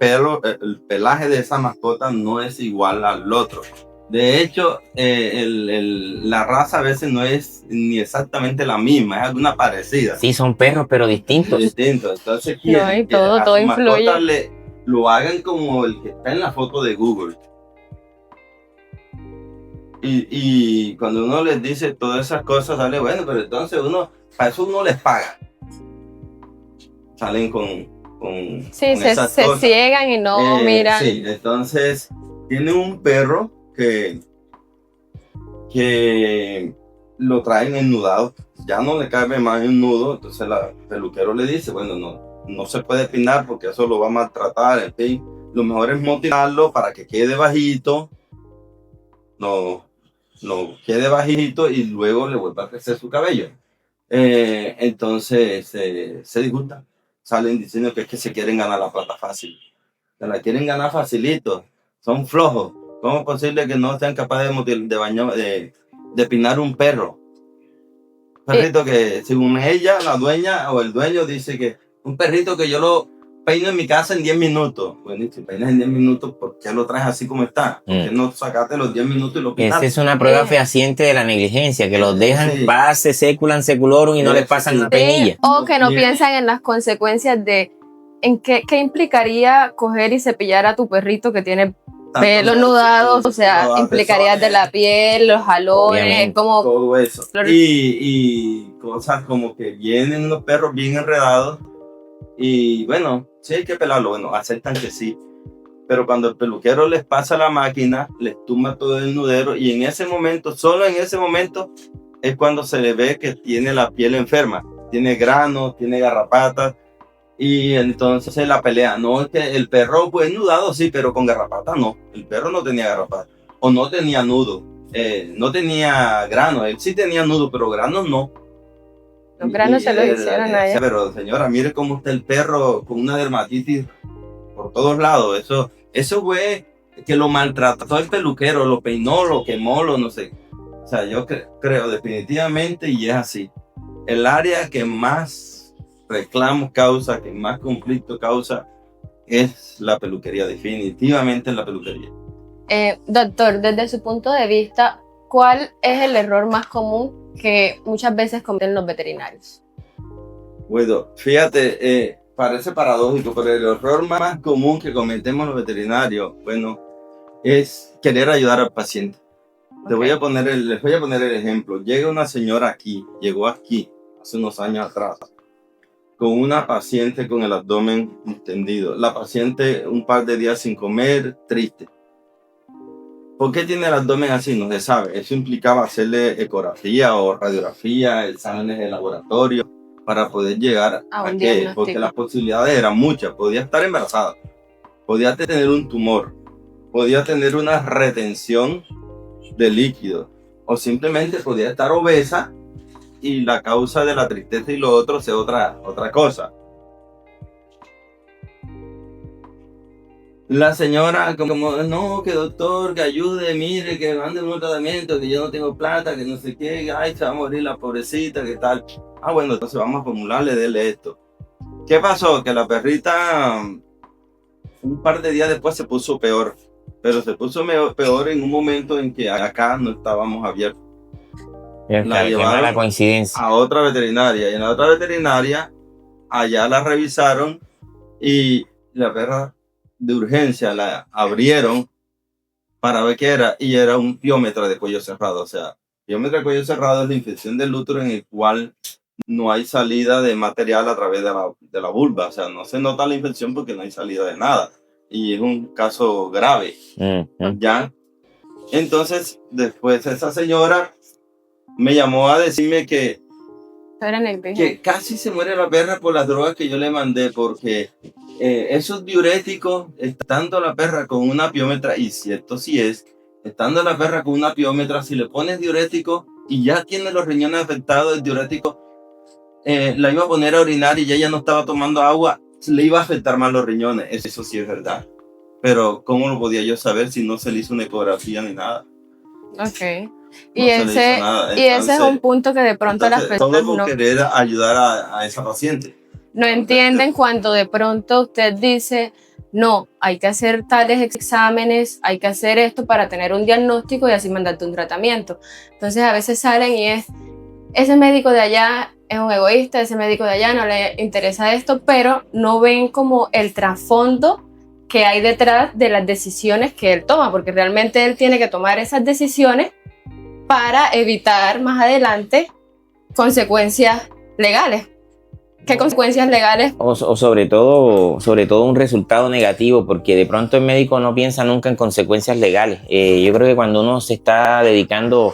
pelaje de esa mascota no es igual al otro. De hecho, la raza a veces no es ni exactamente la misma, es alguna parecida. Sí, son perros, pero distintos. Distinto. Entonces No, quieren y que todo a su influye. mascota lo hagan como el que está en la foto de Google. Y cuando uno les dice todas esas cosas, sale bueno, pero entonces para eso uno les paga. Salen con Sí, con esas se cosas. ciegan y no miran. Sí, entonces tiene un perro que lo traen ennudado, ya no le cabe más un nudo, entonces el peluquero le dice, bueno, no se puede pinar porque eso lo va a maltratar, en fin, lo mejor es motivarlo para que quede bajito, no quede bajito y luego le vuelva a crecer su cabello. Entonces se disgustan, salen diciendo que es que se quieren ganar la plata fácil, se la quieren ganar facilito, son flojos. ¿Cómo es posible que no sean capaces de pinar un perro? Un perrito que, según ella, la dueña o el dueño dice que un perrito que yo lo peino en mi casa en 10 minutos. Bueno, y si peinas en 10 minutos, ¿por qué lo traes así como está? ¿Por qué no sacaste los 10 minutos y lo pinaste? Esa es una prueba fehaciente de la negligencia, que los dejan Sí. pase, seculan, seculorum y no les pasan una peinilla. O que no piensan en las consecuencias de en qué implicaría coger y cepillar a tu perrito que tiene pelos nudados, o sea, implicaría de la piel, los jalones, Obviamente. como todo eso. Y cosas como que vienen los perros bien enredados y bueno, sí hay que pelarlo, bueno, aceptan que sí. Pero cuando el peluquero les pasa la máquina, les tumba todo el nudero y en ese momento, solo en ese momento, es cuando se le ve que tiene la piel enferma. Tiene granos, tiene garrapatas y entonces la pelea. No es que el perro pues nudado sí, pero con garrapata no. El perro no tenía garrapata o no tenía nudo. No tenía grano, él sí tenía nudo, pero granos no. los granos se los hicieron a ella. Pero señora, mire cómo está el perro con una dermatitis por todos lados. Eso fue que lo maltrató el peluquero, lo peinó, lo quemó, no sé. O sea, yo creo definitivamente y es así. El área que más reclamos causa, que más conflicto causa, es la peluquería, definitivamente la peluquería. Doctor, desde su punto de vista, ¿cuál es el error más común que muchas veces cometen los veterinarios? Bueno, fíjate, parece paradójico, pero el error más común que cometemos los veterinarios, bueno, es querer ayudar al paciente. Les voy a poner el ejemplo. Llegó aquí hace unos años atrás, con una paciente con el abdomen distendido. La paciente un par de días sin comer, triste. ¿Por qué tiene el abdomen así? No se sabe. Eso implicaba hacerle ecografía o radiografía, exámenes de laboratorio, para poder llegar A un qué. diagnóstico. Porque las posibilidades eran muchas. Podía estar embarazada, podía tener un tumor, podía tener una retención de líquido, o simplemente podía estar obesa y la causa de la tristeza y lo otro sea otra cosa. La señora como, no, que doctor, que ayude, mire, que mande un tratamiento, que yo no tengo plata, que no sé qué, ay, se va a morir la pobrecita, que tal. Ah, bueno, entonces vamos a formularle, dele esto. ¿Qué pasó? Que la perrita un par de días después se puso peor, pero se puso peor en un momento en que acá no estábamos abiertos. La llevaron la coincidencia. a otra veterinaria, y en la otra veterinaria, allá la revisaron y la perra de urgencia la abrieron para ver qué era, y era un piómetra de cuello cerrado. O sea, piómetra de cuello cerrado es la infección del útero en el cual no hay salida de material a través de la vulva. O sea, no se nota la infección porque no hay salida de nada. Y es un caso grave. ¿Ya? Entonces, después esa señora me llamó a decirme que Era en el pecho. que casi se muere la perra por las drogas que yo le mandé, porque esos diuréticos, estando la perra con una piómetra, y cierto sí es, estando la perra con una piómetra, si le pones diurético y ya tiene los riñones afectados, el diurético la iba a poner a orinar y ella no estaba tomando agua, le iba a afectar más los riñones, eso sí es verdad. Pero ¿cómo lo podía yo saber si no se le hizo una ecografía ni nada? Ok. No Y se le hizo nada. y ese es un Entonces, punto que de pronto las personas todo por no, querer ayudar a esa paciente. no entienden cuando de pronto usted dice, no, hay que hacer tales exámenes, hay que hacer esto para tener un diagnóstico y así mandarte un tratamiento. Entonces a veces salen y ese médico de allá es un egoísta, ese médico de allá no le interesa esto, pero no ven como el trasfondo que hay detrás de las decisiones que él toma, porque realmente él tiene que tomar esas decisiones para evitar más adelante consecuencias legales. ¿Qué consecuencias legales? O sobre todo un resultado negativo, porque de pronto el médico no piensa nunca en consecuencias legales. Yo creo que cuando uno se está dedicando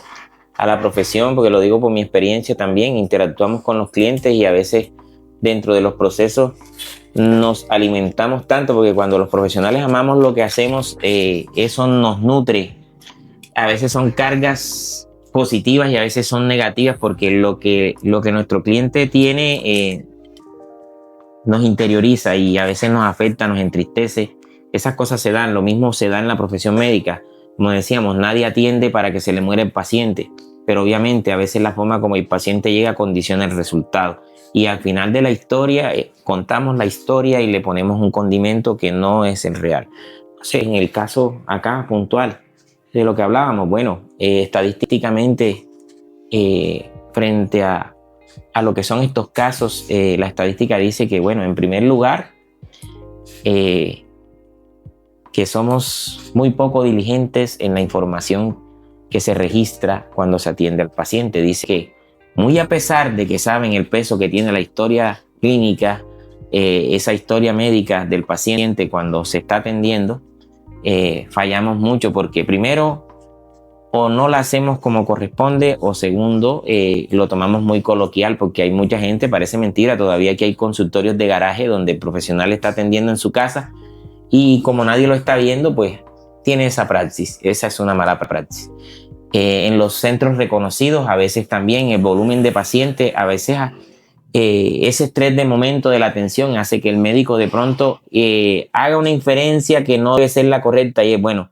a la profesión, porque lo digo por mi experiencia también, interactuamos con los clientes y a veces dentro de los procesos nos alimentamos tanto, porque cuando los profesionales amamos lo que hacemos, eso nos nutre. A veces son cargas positivas y a veces son negativas, porque lo que nuestro cliente tiene nos interioriza y a veces nos afecta, nos entristece. Esas cosas se dan, lo mismo se da en la profesión médica. Como decíamos, nadie atiende para que se le muera el paciente, pero obviamente a veces la forma como el paciente llega condiciona el resultado. Y al final de la historia, contamos la historia y le ponemos un condimento que no es el real. O sea, en el caso acá puntual de lo que hablábamos, bueno, estadísticamente frente a lo que son estos casos, la estadística dice que, bueno, en primer lugar, que somos muy poco diligentes en la información que se registra cuando se atiende al paciente. Dice que muy a pesar de que saben el peso que tiene la historia clínica, esa historia médica del paciente cuando se está atendiendo, fallamos mucho porque primero o no la hacemos como corresponde o segundo lo tomamos muy coloquial porque hay mucha gente, parece mentira, todavía que hay consultorios de garaje donde el profesional está atendiendo en su casa y como nadie lo está viendo, pues tiene esa praxis. Esa es una mala praxis. En los centros reconocidos, a veces también el volumen de pacientes, a veces ese estrés de momento de la atención hace que el médico de pronto haga una inferencia que no debe ser la correcta y es bueno,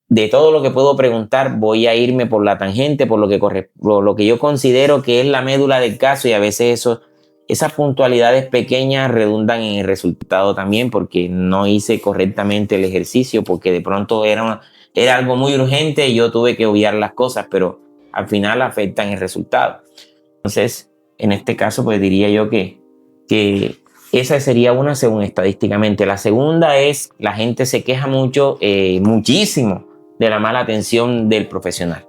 de todo lo que puedo preguntar voy a irme por la tangente, por lo que yo considero que es la médula del caso y a veces esas puntualidades pequeñas redundan en el resultado también porque no hice correctamente el ejercicio, porque de pronto era algo muy urgente y yo tuve que obviar las cosas, pero al final afectan el resultado. Entonces, en este caso, pues diría yo que esa sería una según estadísticamente. La segunda es, la gente se queja muchísimo de la mala atención del profesional.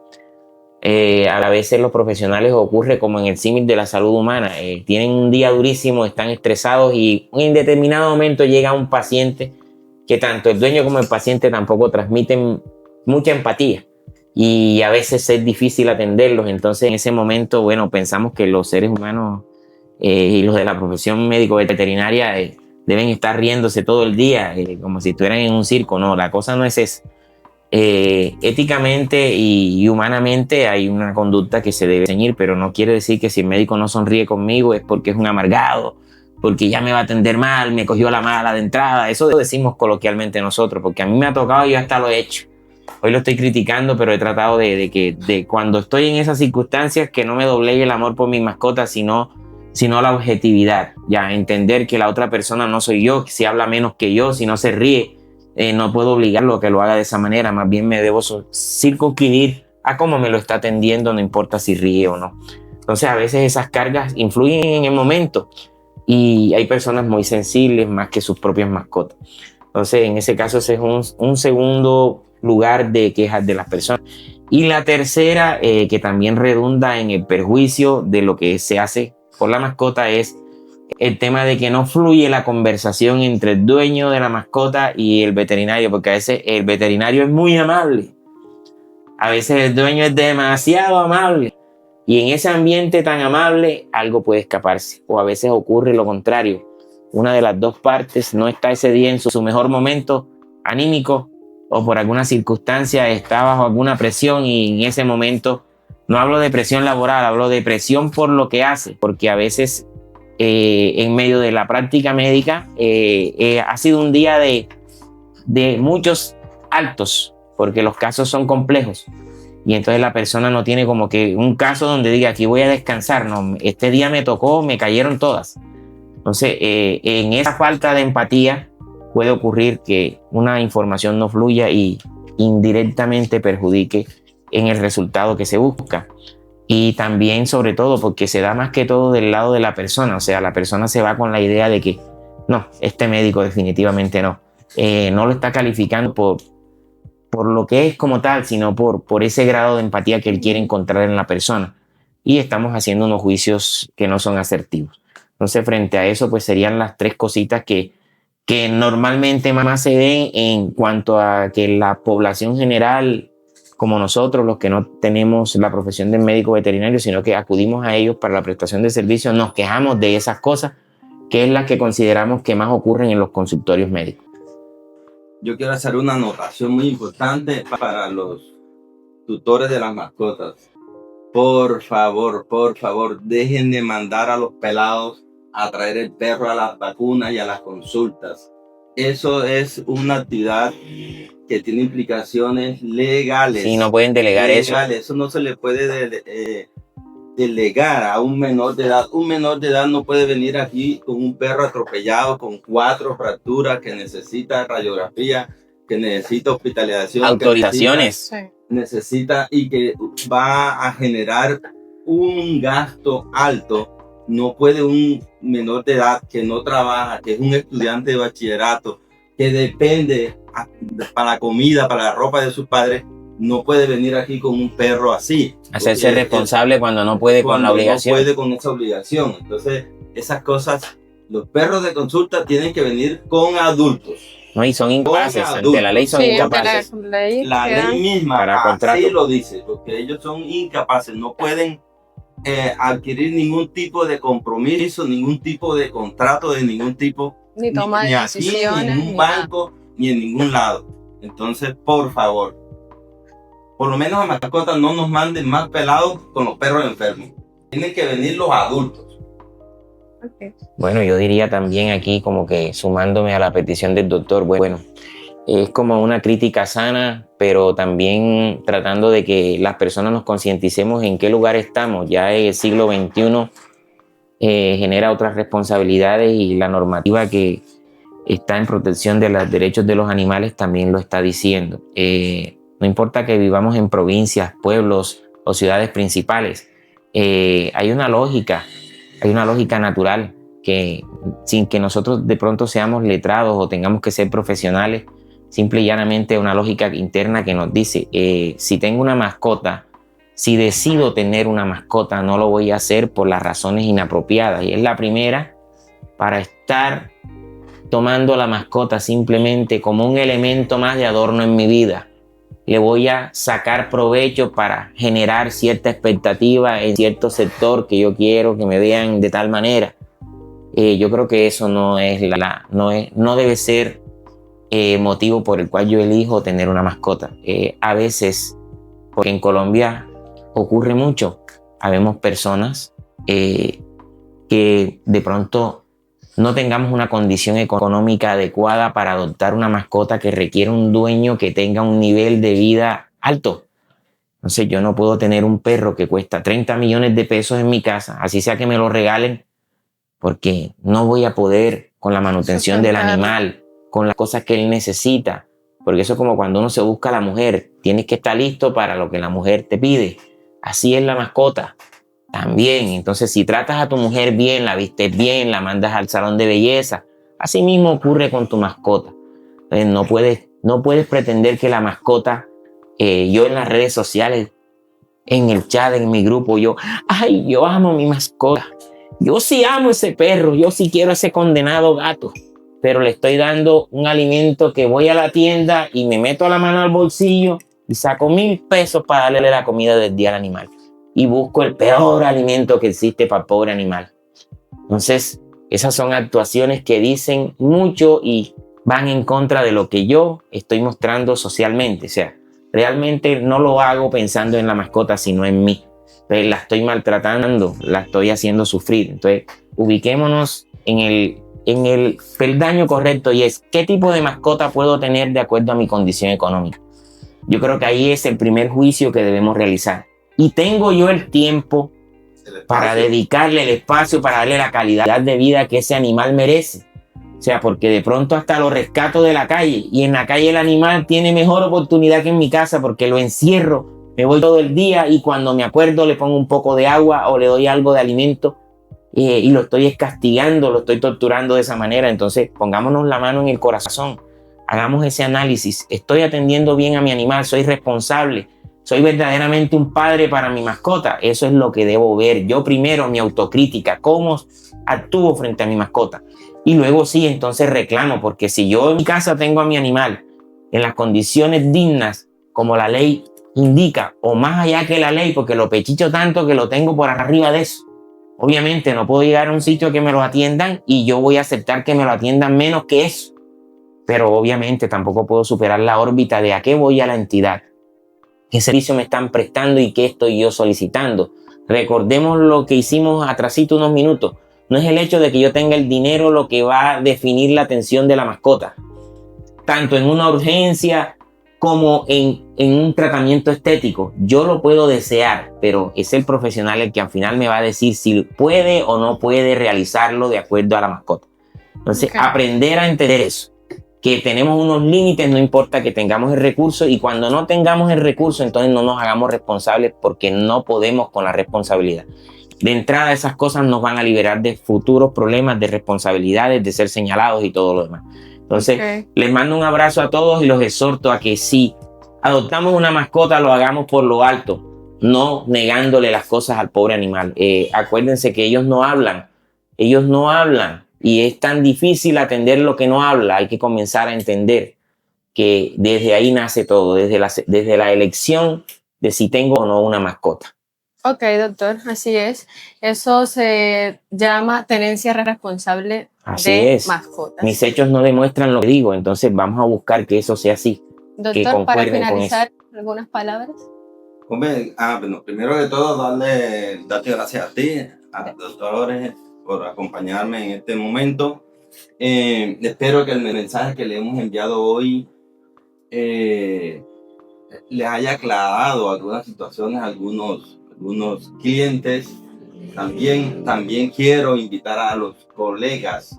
A veces los profesionales ocurre como en el símil de la salud humana, tienen un día durísimo, están estresados y en determinado momento llega un paciente que tanto el dueño como el paciente tampoco transmiten mucha empatía y a veces es difícil atenderlos. Entonces en ese momento, bueno, pensamos que los seres humanos y los de la profesión médico-veterinaria deben estar riéndose todo el día como si estuvieran en un circo. No, la cosa no es esa. Éticamente y humanamente hay una conducta que se debe seguir, pero no quiere decir que si el médico no sonríe conmigo es porque es un amargado, porque ya me va a atender mal, me cogió la mala de entrada. Eso decimos coloquialmente nosotros, porque a mí me ha tocado y yo hasta lo he hecho. Hoy lo estoy criticando, pero he tratado de cuando estoy en esas circunstancias que no me doblegue el amor por mi mascota, sino la objetividad, ya entender que la otra persona no soy yo, que si habla menos que yo, si no se ríe, no puedo obligarlo a que lo haga de esa manera, más bien me debo circunscribir a cómo me lo está atendiendo, no importa si ríe o no. Entonces a veces esas cargas influyen en el momento y hay personas muy sensibles más que sus propias mascotas. Entonces en ese caso ese es un segundo lugar de quejas de las personas. Y la tercera, que también redunda en el perjuicio de lo que se hace por la mascota, es el tema de que no fluye la conversación entre el dueño de la mascota y el veterinario, porque a veces el veterinario es muy amable, a veces el dueño es demasiado amable Y en ese ambiente tan amable, algo puede escaparse. O a veces ocurre lo contrario. Una de las dos partes no está ese día en su mejor momento anímico, o por alguna circunstancia está bajo alguna presión, y en ese momento, no hablo de presión laboral, hablo de presión por lo que hace, porque a veces en medio de la práctica médica ha sido un día de muchos altos, porque los casos son complejos. Y entonces la persona no tiene como que un caso donde diga, aquí voy a descansar. No, este día me tocó, me cayeron todas. Entonces, en esa falta de empatía puede ocurrir que una información no fluya y indirectamente perjudique en el resultado que se busca. Y también, sobre todo, porque se da más que todo del lado de la persona. O sea, la persona se va con la idea de que no, este médico definitivamente no. No lo está calificando por lo que es como tal, sino por ese grado de empatía que él quiere encontrar en la persona. Y estamos haciendo unos juicios que no son asertivos. Entonces, frente a eso, pues serían las tres cositas que normalmente más se ven en cuanto a que la población general, como nosotros, los que no tenemos la profesión de médico veterinario, sino que acudimos a ellos para la prestación de servicios, nos quejamos de esas cosas, que es las que consideramos que más ocurren en los consultorios médicos. Yo quiero hacer una anotación muy importante para los tutores de las mascotas. Por favor, dejen de mandar a los pelados a traer el perro a las vacunas y a las consultas. Eso es una actividad que tiene implicaciones legales. Sí, no pueden delegar eso. Eso no se le puede delegar a un menor de edad. Un menor de edad no puede venir aquí con un perro atropellado, con 4 fracturas, que necesita radiografía, que necesita hospitalización. Autorizaciones. Necesita y que va a generar un gasto alto. No puede un menor de edad que no trabaja, que es un estudiante de bachillerato, que depende para la comida, para la ropa de sus padres, no puede venir aquí con un perro así. Hacerse responsable cuando no puede con la obligación. No puede con esa obligación. Entonces, esas cosas, los perros de consulta tienen que venir con adultos. No, y son incapaces, ante la ley son incapaces. La ley misma así lo dice, porque ellos son incapaces, no pueden adquirir ningún tipo de compromiso, ningún tipo de contrato de ningún tipo, ni toma ni decisiones, aquí, ni en un banco, ni en ningún lado. Entonces, por favor, por lo menos a mascotas no nos manden más pelados con los perros enfermos. Tienen que venir los adultos. Okay. Bueno, yo diría también aquí, como que sumándome a la petición del doctor, bueno, es como una crítica sana, pero también tratando de que las personas nos concienticemos en qué lugar estamos. Ya el siglo XXI genera otras responsabilidades, y la normativa que está en protección de los derechos de los animales también lo está diciendo. No importa que vivamos en provincias, pueblos o ciudades principales, hay una lógica natural que, sin que nosotros de pronto seamos letrados o tengamos que ser profesionales, simple y llanamente una lógica interna que nos dice, si tengo una mascota, si decido tener una mascota, no lo voy a hacer por las razones inapropiadas. Y es la primera, para estar tomando la mascota simplemente como un elemento más de adorno en mi vida. Le voy a sacar provecho para generar cierta expectativa en cierto sector que yo quiero que me vean de tal manera. Yo creo que eso no debe ser motivo por el cual yo elijo tener una mascota. A veces, porque en Colombia ocurre mucho, habemos personas que de pronto no tengamos una condición económica adecuada para adoptar una mascota que requiere un dueño que tenga un nivel de vida alto. Entonces yo no puedo tener un perro que cuesta 30 millones de pesos en mi casa, así sea que me lo regalen, porque no voy a poder con la manutención del animal, con las cosas que él necesita, porque eso es como cuando uno se busca a la mujer, tienes que estar listo para lo que la mujer te pide. Así es la mascota también. Entonces, si tratas a tu mujer bien, la vistes bien, la mandas al salón de belleza, así mismo ocurre con tu mascota. Entonces, no puedes pretender que la mascota, yo en las redes sociales, en el chat, en mi grupo, yo amo a mi mascota, yo sí amo ese perro, yo sí quiero ese condenado gato, pero le estoy dando un alimento que voy a la tienda y me meto la mano al bolsillo y saco 1,000 pesos para darle la comida del día al animal. y busco el peor alimento que existe para el pobre animal. Entonces, esas son actuaciones que dicen mucho y van en contra de lo que yo estoy mostrando socialmente. O sea, realmente no lo hago pensando en la mascota, sino en mí. Entonces, la estoy maltratando, la estoy haciendo sufrir. Entonces, ubiquémonos en el peldaño correcto, y es ¿qué tipo de mascota puedo tener de acuerdo a mi condición económica? Yo creo que ahí es el primer juicio que debemos realizar. Y tengo yo el tiempo para dedicarle el espacio, para darle la calidad de vida que ese animal merece. O sea, porque de pronto hasta lo rescato de la calle, y en la calle el animal tiene mejor oportunidad que en mi casa, porque lo encierro, me voy todo el día y cuando me acuerdo le pongo un poco de agua o le doy algo de alimento, y lo estoy castigando, lo estoy torturando de esa manera. Entonces pongámonos la mano en el corazón, hagamos ese análisis. ¿Estoy atendiendo bien a mi animal? ¿Soy responsable? ¿Soy verdaderamente un padre para mi mascota? Eso es lo que debo ver. Yo primero, mi autocrítica, cómo actúo frente a mi mascota. Y luego sí, entonces reclamo, porque si yo en mi casa tengo a mi animal en las condiciones dignas como la ley indica, o más allá que la ley, porque lo pechicho tanto que lo tengo por arriba de eso. Obviamente no puedo llegar a un sitio que me lo atiendan y yo voy a aceptar que me lo atiendan menos que eso. Pero obviamente tampoco puedo superar la órbita de a qué voy a la entidad, qué servicio me están prestando y qué estoy yo solicitando. Recordemos lo que hicimos atrasito unos minutos. No es el hecho de que yo tenga el dinero lo que va a definir la atención de la mascota. Tanto en una urgencia como en un tratamiento estético. Yo lo puedo desear, pero es el profesional el que al final me va a decir si puede o no puede realizarlo de acuerdo a la mascota. Entonces, aprender a entender eso, que tenemos unos límites, no importa que tengamos el recurso, y cuando no tengamos el recurso, entonces no nos hagamos responsables, porque no podemos con la responsabilidad. De entrada, esas cosas nos van a liberar de futuros problemas, de responsabilidades, de ser señalados y todo lo demás. Entonces, les mando un abrazo a todos y los exhorto a que si adoptamos una mascota, lo hagamos por lo alto, no negándole las cosas al pobre animal. Acuérdense que ellos no hablan, y es tan difícil atender lo que no habla. Hay que comenzar a entender que desde ahí nace todo, desde la elección de si tengo o no una mascota. Ok, doctor, así es. Eso se llama tenencia responsable de mascotas. Mis hechos no demuestran lo que digo, entonces vamos a buscar que eso sea así. Doctor, para finalizar, algunas palabras. Hombre, bueno, primero de todo, darte gracias a ti, a los doctores, por acompañarme en este momento. Espero que el mensaje que le hemos enviado hoy les haya aclarado algunas situaciones a algunos clientes. También quiero invitar a los colegas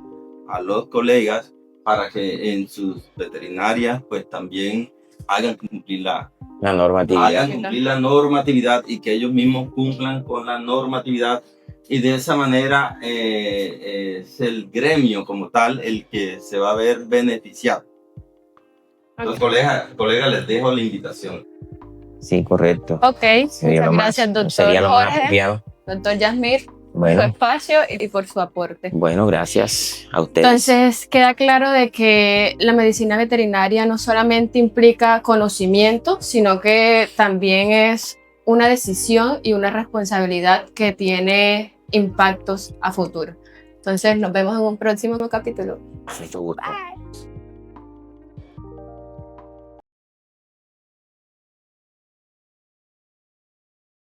para que en sus veterinarias pues también hagan cumplir la normatividad, y que ellos mismos cumplan con la normatividad, y de esa manera es el gremio como tal el que se va a ver beneficiado. Entonces, colegas, les dejo la invitación. Sí, correcto. Ok, muchas gracias, doctor Jorge, doctor Yasmir, por su espacio y por su aporte. Bueno, gracias a ustedes. Entonces, queda claro de que la medicina veterinaria no solamente implica conocimiento, sino que también es una decisión y una responsabilidad que tiene impactos a futuro. Entonces, nos vemos en un próximo capítulo. Mucho gusto. Bye.